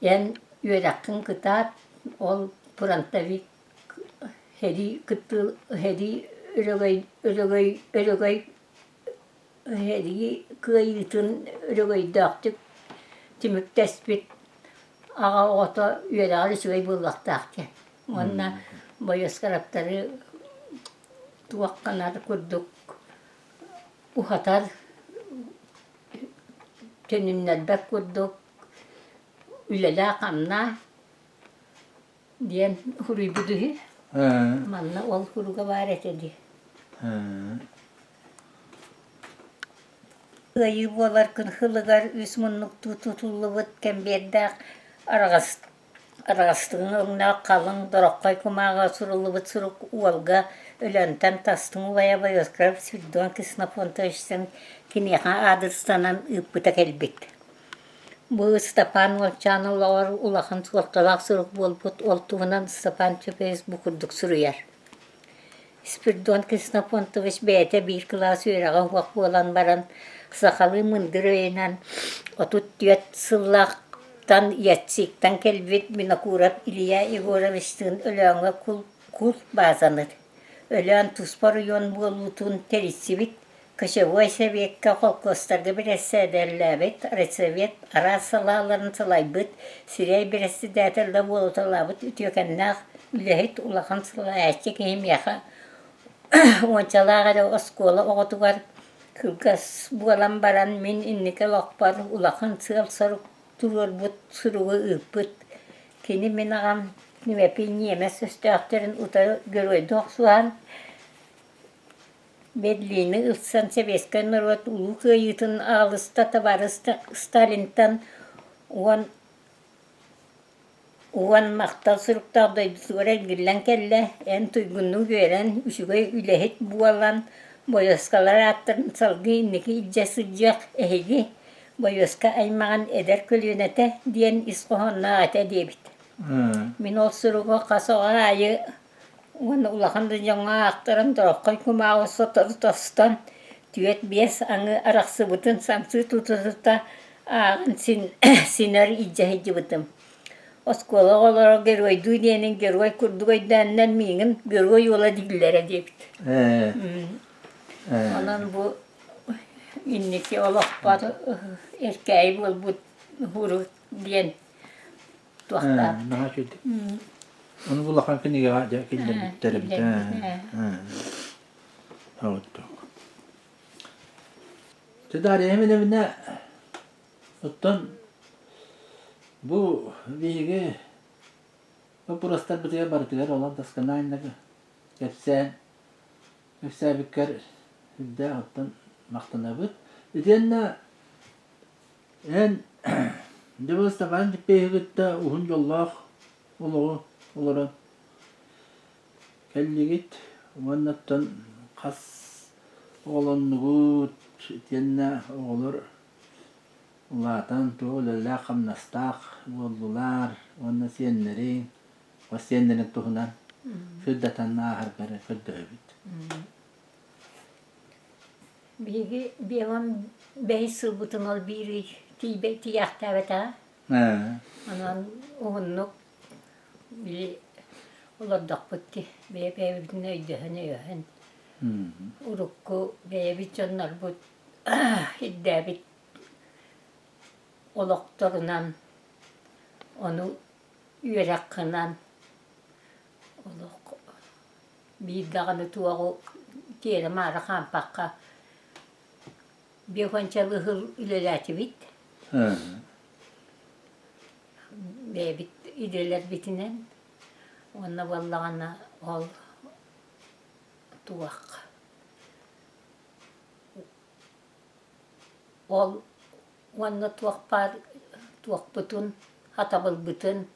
en yürekkin kıtat ol Pırantavik heri kıtı heri örgöy heri kıyıtın örgöy dağıtık tümük tespit ağa ota üyeleri süvey bullaktaktı. Onunla boyoz karapları tuvakkanar kurduk. Uhatar tönünler kurduk. Ülela kamna diyen huruy buduhi. Manna ol huruga varet edi. Ayı bolar kın hılıgar üsmunluk tutullu vıt kemberdağ aragastığın öğüne kalın dorokkay kumağa surullu vıt suruk uolga ölönten tastın vaya bayozkrab sürdüğün kısna ponta işten kiniyağa adırstanan ıppıta kelbet. Bu Stepan olçanılar ulağın tuğaltalaq suruk bolput oltuğunan Stepan çöpeyiz bukurduk suruyar. Sürdüğün kısna ponta viş beyte bir klas üyerağı vak bolan baran sakalı mındır öyenen otut düet sıllaqtan yetsikten kelbet minakurap iliya igora viştiğin ölöğüne kul bazanır. Ölöğün tuspar yon bolutun terisivit Kışıvoy seviyekka kolkostarda bir esederlebet, resevet, arasalarını salaybıt, sirey bir esederde bulutalabıt, ütüyökennağ, ülehit ulağın salayacak hem yağa. Onçalağa da oskola oğutugar, kılgas bualan baran min innike lokbar, ulağın sığal sarık durur but, suruğu ıpıt. Kini min ağam nimepi niyemes üstüaktarın uta görüydü oqsuğan. Berlin'i ılsan sevesken narvat ulu kıyıtın ağlısta tabarı Stalin'tan uvan maktal sırıktağdaydı sonra gillen kelle en tuygunlu gören üşügey ülehet bualan boyoskalar attırın salgı inneki ilce sıcak ehegi boyoska aymağın eder kölünete diyen iskohonna ate debit. Min ol sırığı kasoğa ayı Onu ulağında yana aktaran dorokkay kumağı sotadı tostan tüyet biyes anı araqsı bıtın samsı tutututa ağın siner icca hecci bıtım. Oskola olarak gergoy duydiyenin gergoy kurdugoy denden mingin gergoy yola dillere debit. Onun bu inniki olaqpat erkeği bol bu huru diyen tuaqta. Naha çöldük. Onu bulaqan kiniga aja killen bittere bit. Oldu. Tedariye hemen evine ottan bu bilgi bu burastar bitiyor barıtılar olan taskana aynı Geçsen biker de ottan maktanabıt. Edenne en Dövüs taban tipeygitte uhun yollaq olarak kelligit wannattan qas oğlannugut tenne oğlur ulatan tuğlala qamnastaq boldular wanna siyenleri wasiyenlerin tuhunan füddatan ahar kare füddöbit Bilgi benim 5 yıl butun ol biri tiyahta beta. Anan uğunnuk bili olardak bitti. Beye bütün öydühün. Urukku beye bütünler bu hidde bit olaklarından onu üyerakından olak bir dağını tuğu diyelim mağara kampakka bir konçalı hıl ilerleti bit. Ve bit ilerler bitinen ona vallağına ol tuğak. Ol ona tuğak par tuğak bütün hatabıl bütün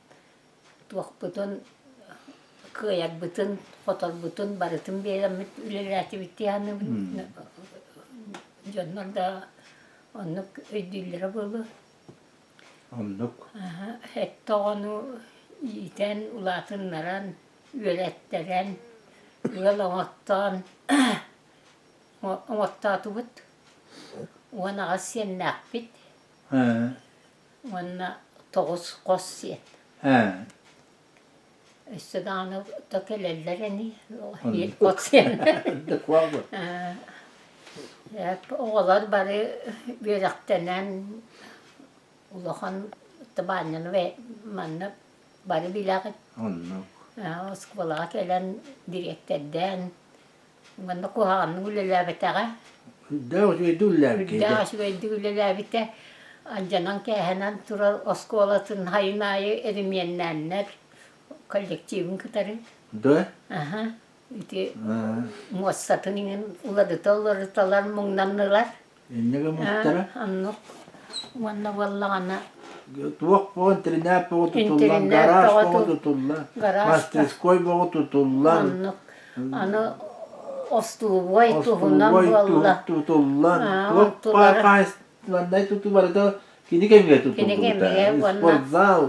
tuğak bütün kıyak bütün fotoğraf bütün barıtın bir yerim ilerleti bitti yani canlar da onu ödüllere buldu. Onluk. Hatta onu yiten ulatınlaran, üretteren, ürelamottan, omottatu bit. Ona asyen nakbit. Ona toğuz kosyen. Üstüden tökelellerini kosyen. Oğlar bari yürektenen Ulahan tabanyan ve manna bari bilakit. Onluk. Oskvala kelen direkteden manna kuhan ulelabetaga. Dağış ve dullabke. Dağış ve dullabete. Ancanan kehenan tura oskolatın haynayı erimeyenler kolektifin kıtarı. Da? İti muassatının uladıtalar mundanlılar. Ne muhtara? Anlık. Manna vallağına Tuak pohon trinap pohon tutullan, garaj pohon tutullan, mastriskoy pohon tutullan. Anı ostuvoy tuhunan valla. Tutullan. Tuak pakais vanday tutuvar da kini kemiye tutullan. Sportzal.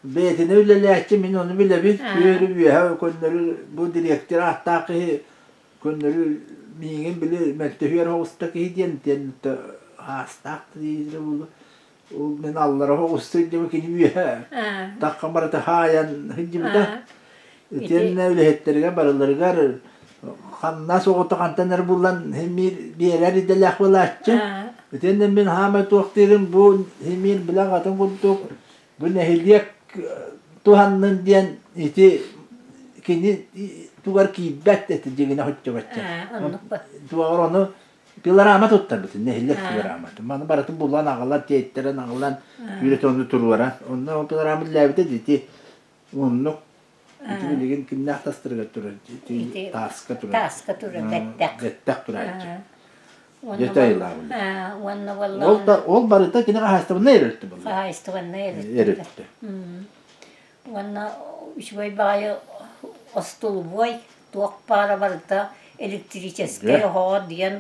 Betini öyle lehçe min onu bile bir yürü bir konları bu direktör ahtakı konları minin bile mektehüyer hostaki hediyen de hastak diye bu men Allah'a hostaydı ki niye takkamara da hayan hicimde eten öyle hetlerine barıları gar kanna soğuta kantaner bulan hemir bir yerler de lahvalatçı eten ben hamet vaktirim bu hemir bilen atın bulduk bu nehliyek tuhanın diyen iti kini tugar kibet eteceğine hoşça bakça tugar onu Pilarama tuttar bütün nehirler pilarama. Bana baratın bulan ağlar teyitlere ağlar yürüt onu turlara. Ondan o pilarama levde dedi. Onu iti bilgin kimne tastırga turur. Taska turur. Taska turur. Dettak turur. Detaylar. Vanna valla. Ol barıta kine kahastı ne erirtti bu? Kahastı ne erirtti. Erirtti. Vanna şuay bayi ostul boy tuak para barıta elektrikeske ha diyen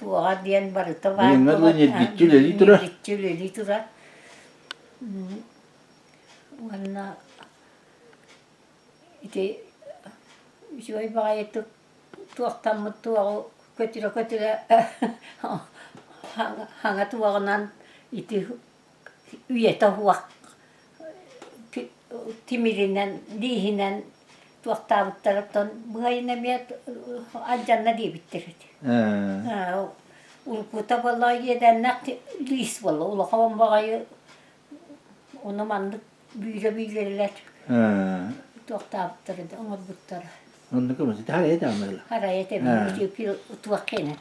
tuğa diyen barıta var. Bunlar da yedikçüleli tura. Yedikçüleli tura. Vanna ite şuay bayi tuaktan mı tuğa kötüre hanga tuğanan ite üyete huak timirinden dihinen tuakta taraftan bugayına bir ajanna diye bitirirdi. Ulkuta vallahi yedenler lis vallahi ula kavan bagayı onu mandık büyülerler. Tuakta bitirirdi ama bittara. Onu kumuz haraya da amela. Haraya da bir tuakene.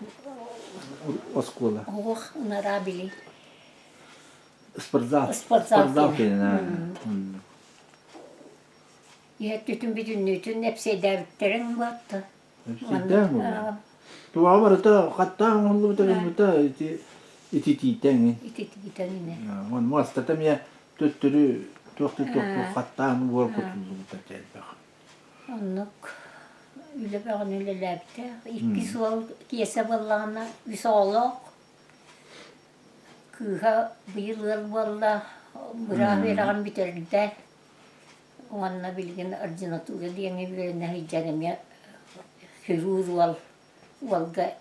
Oskula. Oh, onlara bili. Sportzal. Sportzal kenin ha. Bütün bütünlüğün hepsi devletlerin battı. Hepsi de mi? Tuva var da hatta onu da iti titen. İti yine. On muasta tamia töttürü tohtu hatta onu var kutulu da geldi. Onluk öyle bir öyle lepte. İki sol kiyese ballağına bir soluk. Kıha bir yıl valla bırak veren bitirdi. Onunla bilgin arjinatı diyene birine hiccerim ya. Hürür valga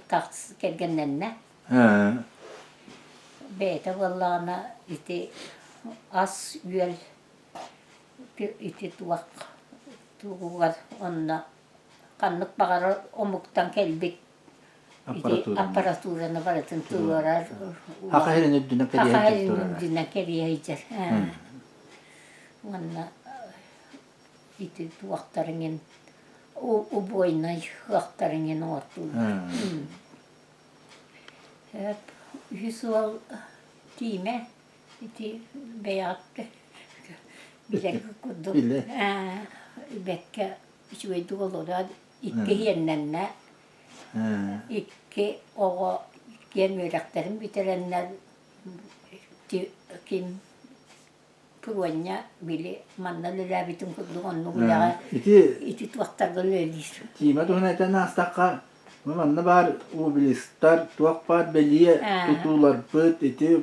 tahtsı kelgenden ne? Beyte vallağına iti as üyel iti tuğar onunla kanlık bağırı omuktan kelbik aparaturana baratın tuğarar. Hakaherin üddüne kediye Hakaherin üddüne kediye hiccer. Onunla iti tuğaktarının o boyuna hıaktarının ortu. Hep hüsual time iti beyat bilek kurdu. Bekke şuay duğalılar iki yennenne iki oğa gelmeyeceklerin bitirenler kim Purwanya bili mannalılar bütün kurdu onu bulağa iti tuaktarda löylir. Tima tuhna eten astaka manna bar o bilistar tuak par beliye tutular pıt iti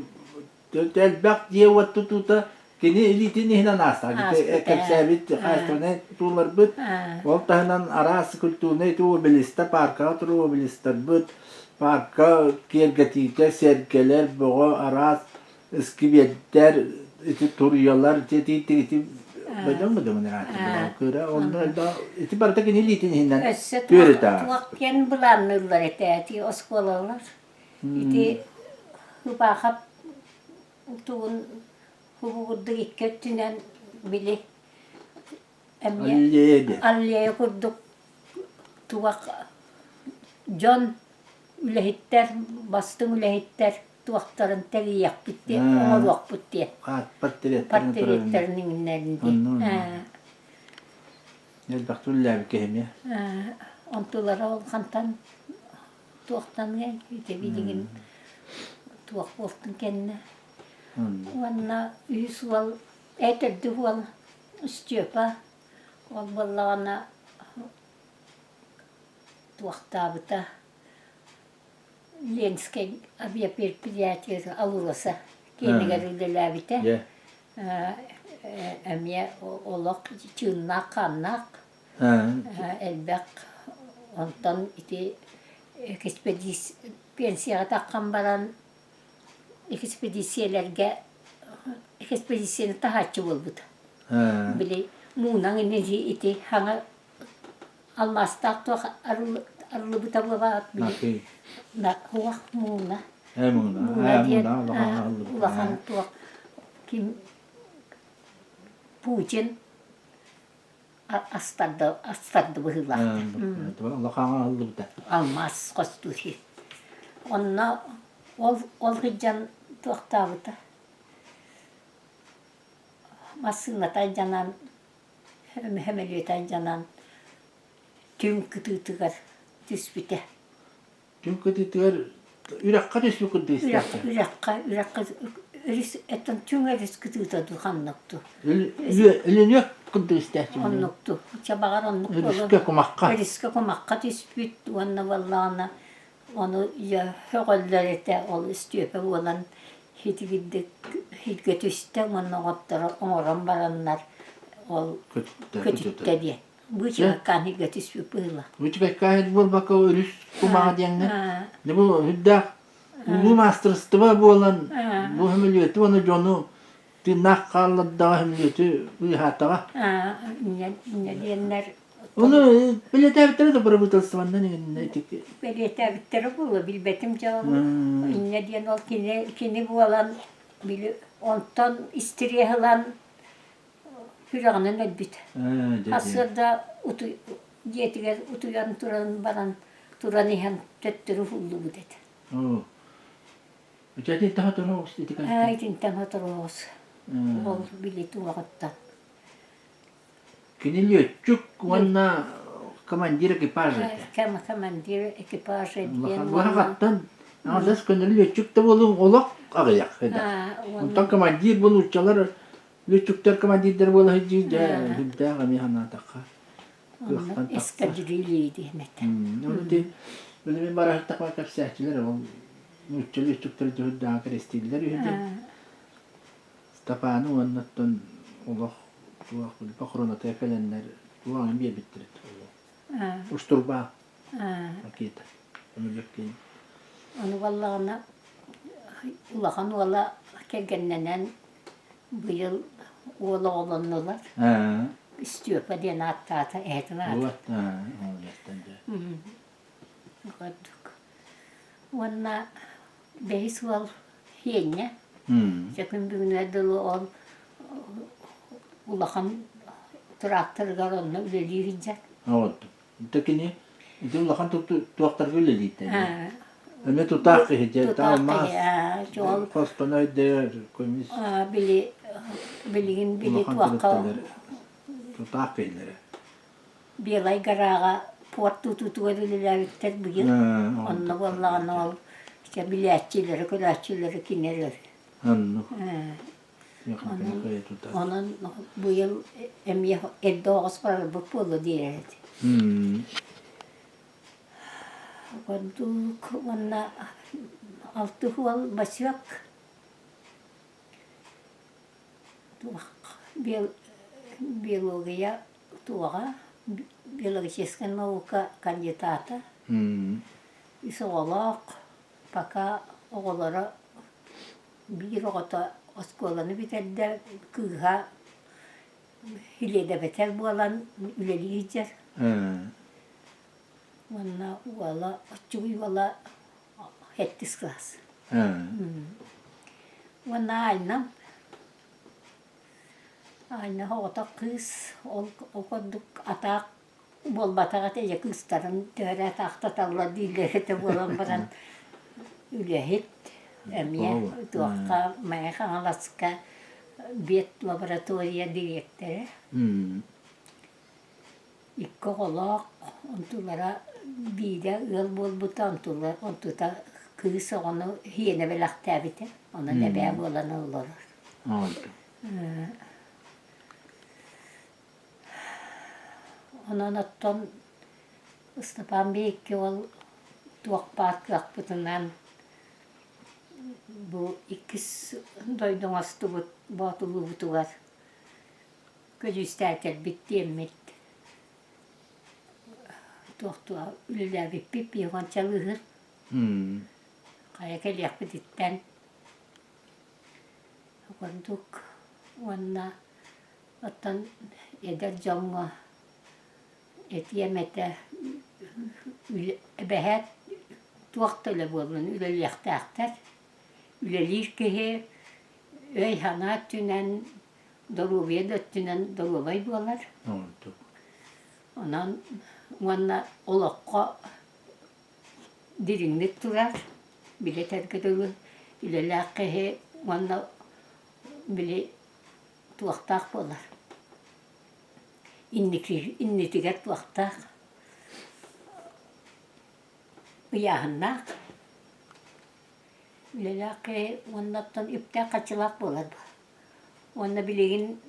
telbak diye wat tututa kini iliti nihna nasta gite ekebsabit hastrone tutular pıt voltahnan aras kultune tu bilista parka turu bilistar pıt parka kergetite serkeler boğa aras iskibiyetler iti turuyorlar iti Betul betul menurut kira onlar da iti parta kini iliti nihna Össet tuakken bulanırlar eti oskolalar. İti hıbahap tuğun hıbuğudda kötünen bili Alleye kurduk tuak John ülehitler bastın ülehitler tuaktarın teri yak bitti oğluk bitti. Partiletlerinin inlerinde. Elbette öyle bir kehim ya. Ontulara ol kantan tuaktan gel bilgin tuak olsun kendine. Vanna üsval eterdi val stjöpa val vallana tuaktabıta lenske abia pirpiriyatir alurasa kendileri bite. Emye olak çınnak kannak elbek ondan iti pensiya takkan baran ekspedisiyelerge ekspedisiyeni tahatçı oldu. Bili munan enerji iti hanga almastak to arlı buta babat bili na huak muna. Muna Ulakan to kim Putin astaddı bıhıla. Ulakan aldı buta. Almas kostuhi. Onna ol hıcan tuaktabıta. Masınata canan hemeliyete canan tüm kıtıtıgar düspüte. Tüm kıtıtıgar ürakka düspü kıttı istersen. Ürakka etten tüm eris kıtıta duhanlıktı. Ölün yok kıttı istersen. Onluktu. Çabağar onluk olur. Eriske kumakka. Eriske kumakka düspüt. Onna vallağına onu ya högöllerete ol istiyope olan hiç götüste onu ottara oran baranlar ol kötütte diye. Bu çıkan hiç götüsü pıyla. Bu çıkan hiç bol baka ölüs kumağa diyenler. Ne bu hüdda bu masterstı var bu olan bu hemiliyeti onu jonu tırnak kallı da hemiliyeti bu hatağa. Ne diyenler onu bile devletleri de bırakı tasmandan ne tiki. Bile devletleri bu bilbetim canım. Ne diyen ol kini bu olan bile ondan istiriye olan hüranın elbette. Asırda utuyan turan baran turan ihan tettürü hullu bu dedi. Oo. Jadi tahu terus di tiga. Itin tämä terus. Ol bili tuotta. Kini lyötsuk wanna komandir ekipage. Komandir ekipage. Vähän kattan. Andas kuni lyötsuk tavallaan olak ağayak. Mutta komandir bunu çalar. Lyötsuklar komandirler bola hıcı da hıdda kami hana takka. Eskadriliydi meten. Onu de böyle bir baraj takma kapsahçılar o. Lyötsuk lyötsuklar hıdda kristiller hıdda. Stapanu annattun olak. Tuakul pakrona tefelenler tuağın bir bitirit. Usturba. Akita. Onu yapayım. Onu vallahi ulahan valla kelgennenen bu yıl oğlu olanlar. İstiyor pa diye nattata etna. Evet. Olacaktan. Kaduk. Vanna behis val hiyenne. Yakın bir gün dolu ol ulahan traktörler onunla üleleyince. Evet. Tekini itu ulakan tuaktar öyle değil. Öyle tutak hece tamam. Çoğal. Kostana der koymuş. Bili tuakka. Tutak ileri. Bir ay garağa portu tutu ödüller bitler bu yıl. Onunla vallahi ol. İşte biletçileri, kulatçileri kineler. Anno. Onun bu yıl emiye eddoğuz para bu pulu diye. Konduk ona altı hual başak. Biologiya tuğa biologическая наука кандидата. Исолог пока оголора bir oğata oskolanı biterdi kıha hilede beter bu alan üleleyecek. Valla valla açığı valla hettis klas. Valla aynı oğata kız okuduk atak bol batağa tece kızların töre tahta tavla dilleri de bolan baran ülehet. Emiye tuakka maya alaska biyet laboratuvarya direktörü. İkki olak ontulara bide ıl bol butan tular ontuta kıyısı onu hiyene belakta biter. Ona nebeye bolanı olur. Onun atton ıstapan bir iki ol tuak parkak butunan bu ikisi doydun astı bu batulu butular. Gözü isterken bitti emmet. Tuaktuğa ülüler bip yakan çalıhır. Kaya kel yakı ditten. Konduk ona atan eder camma etiyemete behet tuaktayla bolun ülel yaktaktar. Ülelir ki öy hana tünen dolubiye döttünen dolubay bolar. Ondan ona olakka dirinlik turar. Bile terk edilir. Üleler ki ona bile tuaktak bolar. İnnitiger tuaktak. Uyahınnak. Lelaki ondan ipte kaçılak bolar. Onda bilgin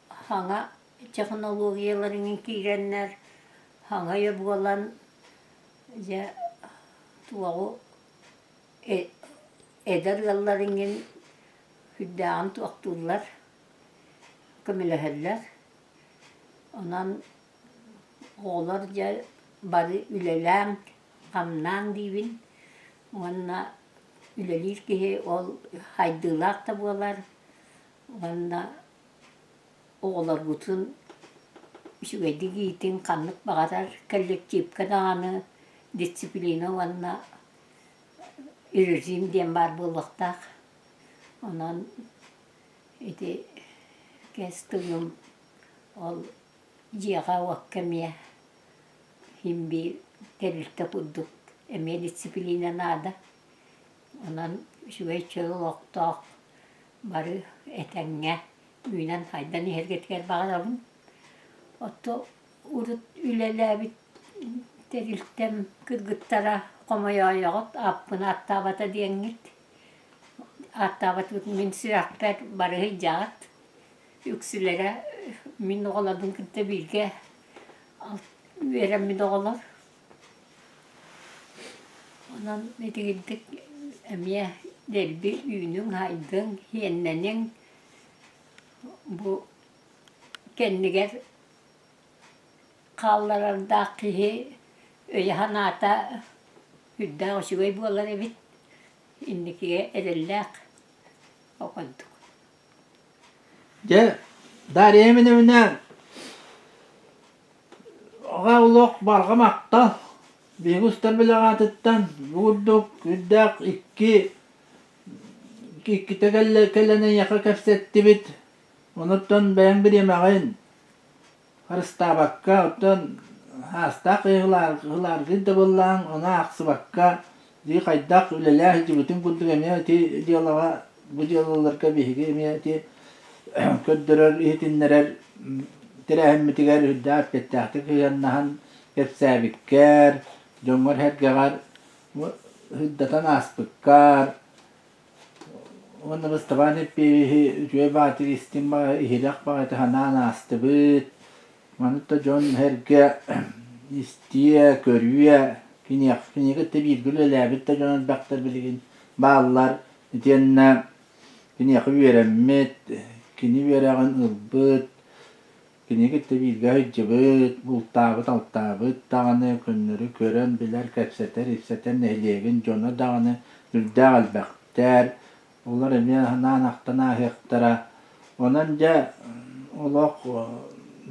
hanga teknolojiyaların kirenler hanga yapılan ya tuğu eder yolların hüddan tuğturlar kamileheller. Ondan oğlarca bari ülelen kamnan divin ona ülelir ki ol haydılak da bolar. Ona oğlar bütün şu giyitin kanlık bağlar kollektif kadanı disiplini ona rejim diyen var bulakta. Ondan eti kestiyum ol ciğer vakkamiye himbi terilte kurduk Emel disiplinen ada. Ondan şüvey çöğü oktoq. Barı etenge. Üynen haydan hergetker bağıralım. Otto urut ülelebit teriltem kırgıttara komaya yoğut. Appını attabata diyengit. Attabat min sürakper barı hıcaat. Yüksülere min oğladın kıtta bilge. Verem min oğlar. Ondan ne dedik? Emiye delbi üyünün haydın hiyennenin bu kendiger kallarındaki öyle hanata hüdda o şüvey buğalar evet indiki erellek okuduk. Je, dar yemin evine oğluk barga maktal. Bir usta bile atıttan vurduk, hüddak iki tekellenen yaka kefsetti bit. Onuttan ben bir yemeğin harısta bakka, ottan hasta kıyılar gidde bollan, ona aksı bakka, di kaydak ülelah hiç bütün kudduk emeye ti diyalağa, bu diyalalarka bihige emeye ti köddürür, ihitinlerer, tirahemmitiger hüddak pettahtik yannahan kefsabikker, jongor hergegar, hüddatan aspıkkar, onu Mustafa hep bir cüve batır istimba ihrak bağıtı hanan astıbıt. Manutta John herge istiye körüye kini gitti bir gülle labit de John'un baktır bilgin bağlar diyenne kini yakı veremmet kini verağın ılbıt kini gitti bir gahıcıbıt bultabıt altabıt dağını künleri kören biler kepseter ipseter nehliyegin John'a dağını düldağıl baktır. Onlar emye nanaktan ahektara. Onanca olak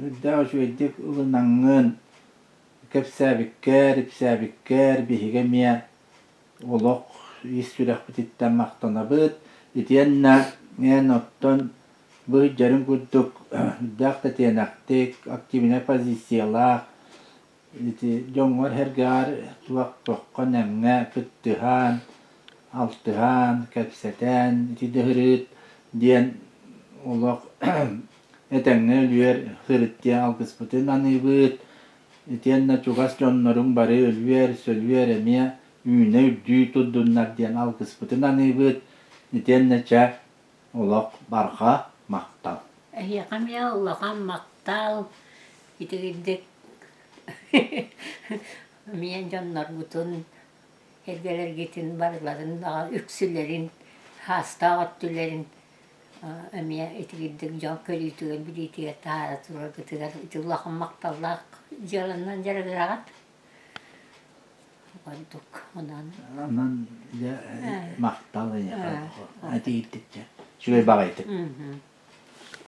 hüdda şu eddik ılınangın kepsabikker bihigemiye olak istürek bititten maktana itiyenna en otton bu hüccarın kudduk hüddak tiyenaktik aktivine pozisiyalak iti jongor hergar tuak tokkon emge püttühan altıhan, kepseten, iti dehırıt diyen olak etenge ölüyer hırıt diye algıspıtın anıbıt itiyenna çugas jonnorun bari ölüyer, sölüyer emiye üyüne üddüğü tuddunlar diyen algıspıtın anıbıt itiyenna çe olak barka maktal. Yakam ya Allah'ım maktal. Iti giddik. Miyen canlar bütün hergeler gitin barıların, üksülerin, hasta ottülerin emiye iti giddik can kölütügen bir itiye tahara turar gıtıgar iti Allah'ım maktallak jalandan jaragıragat. Koyduk ondan. Anan maktal ya. Ati gittikçe. Şuraya bağaydık.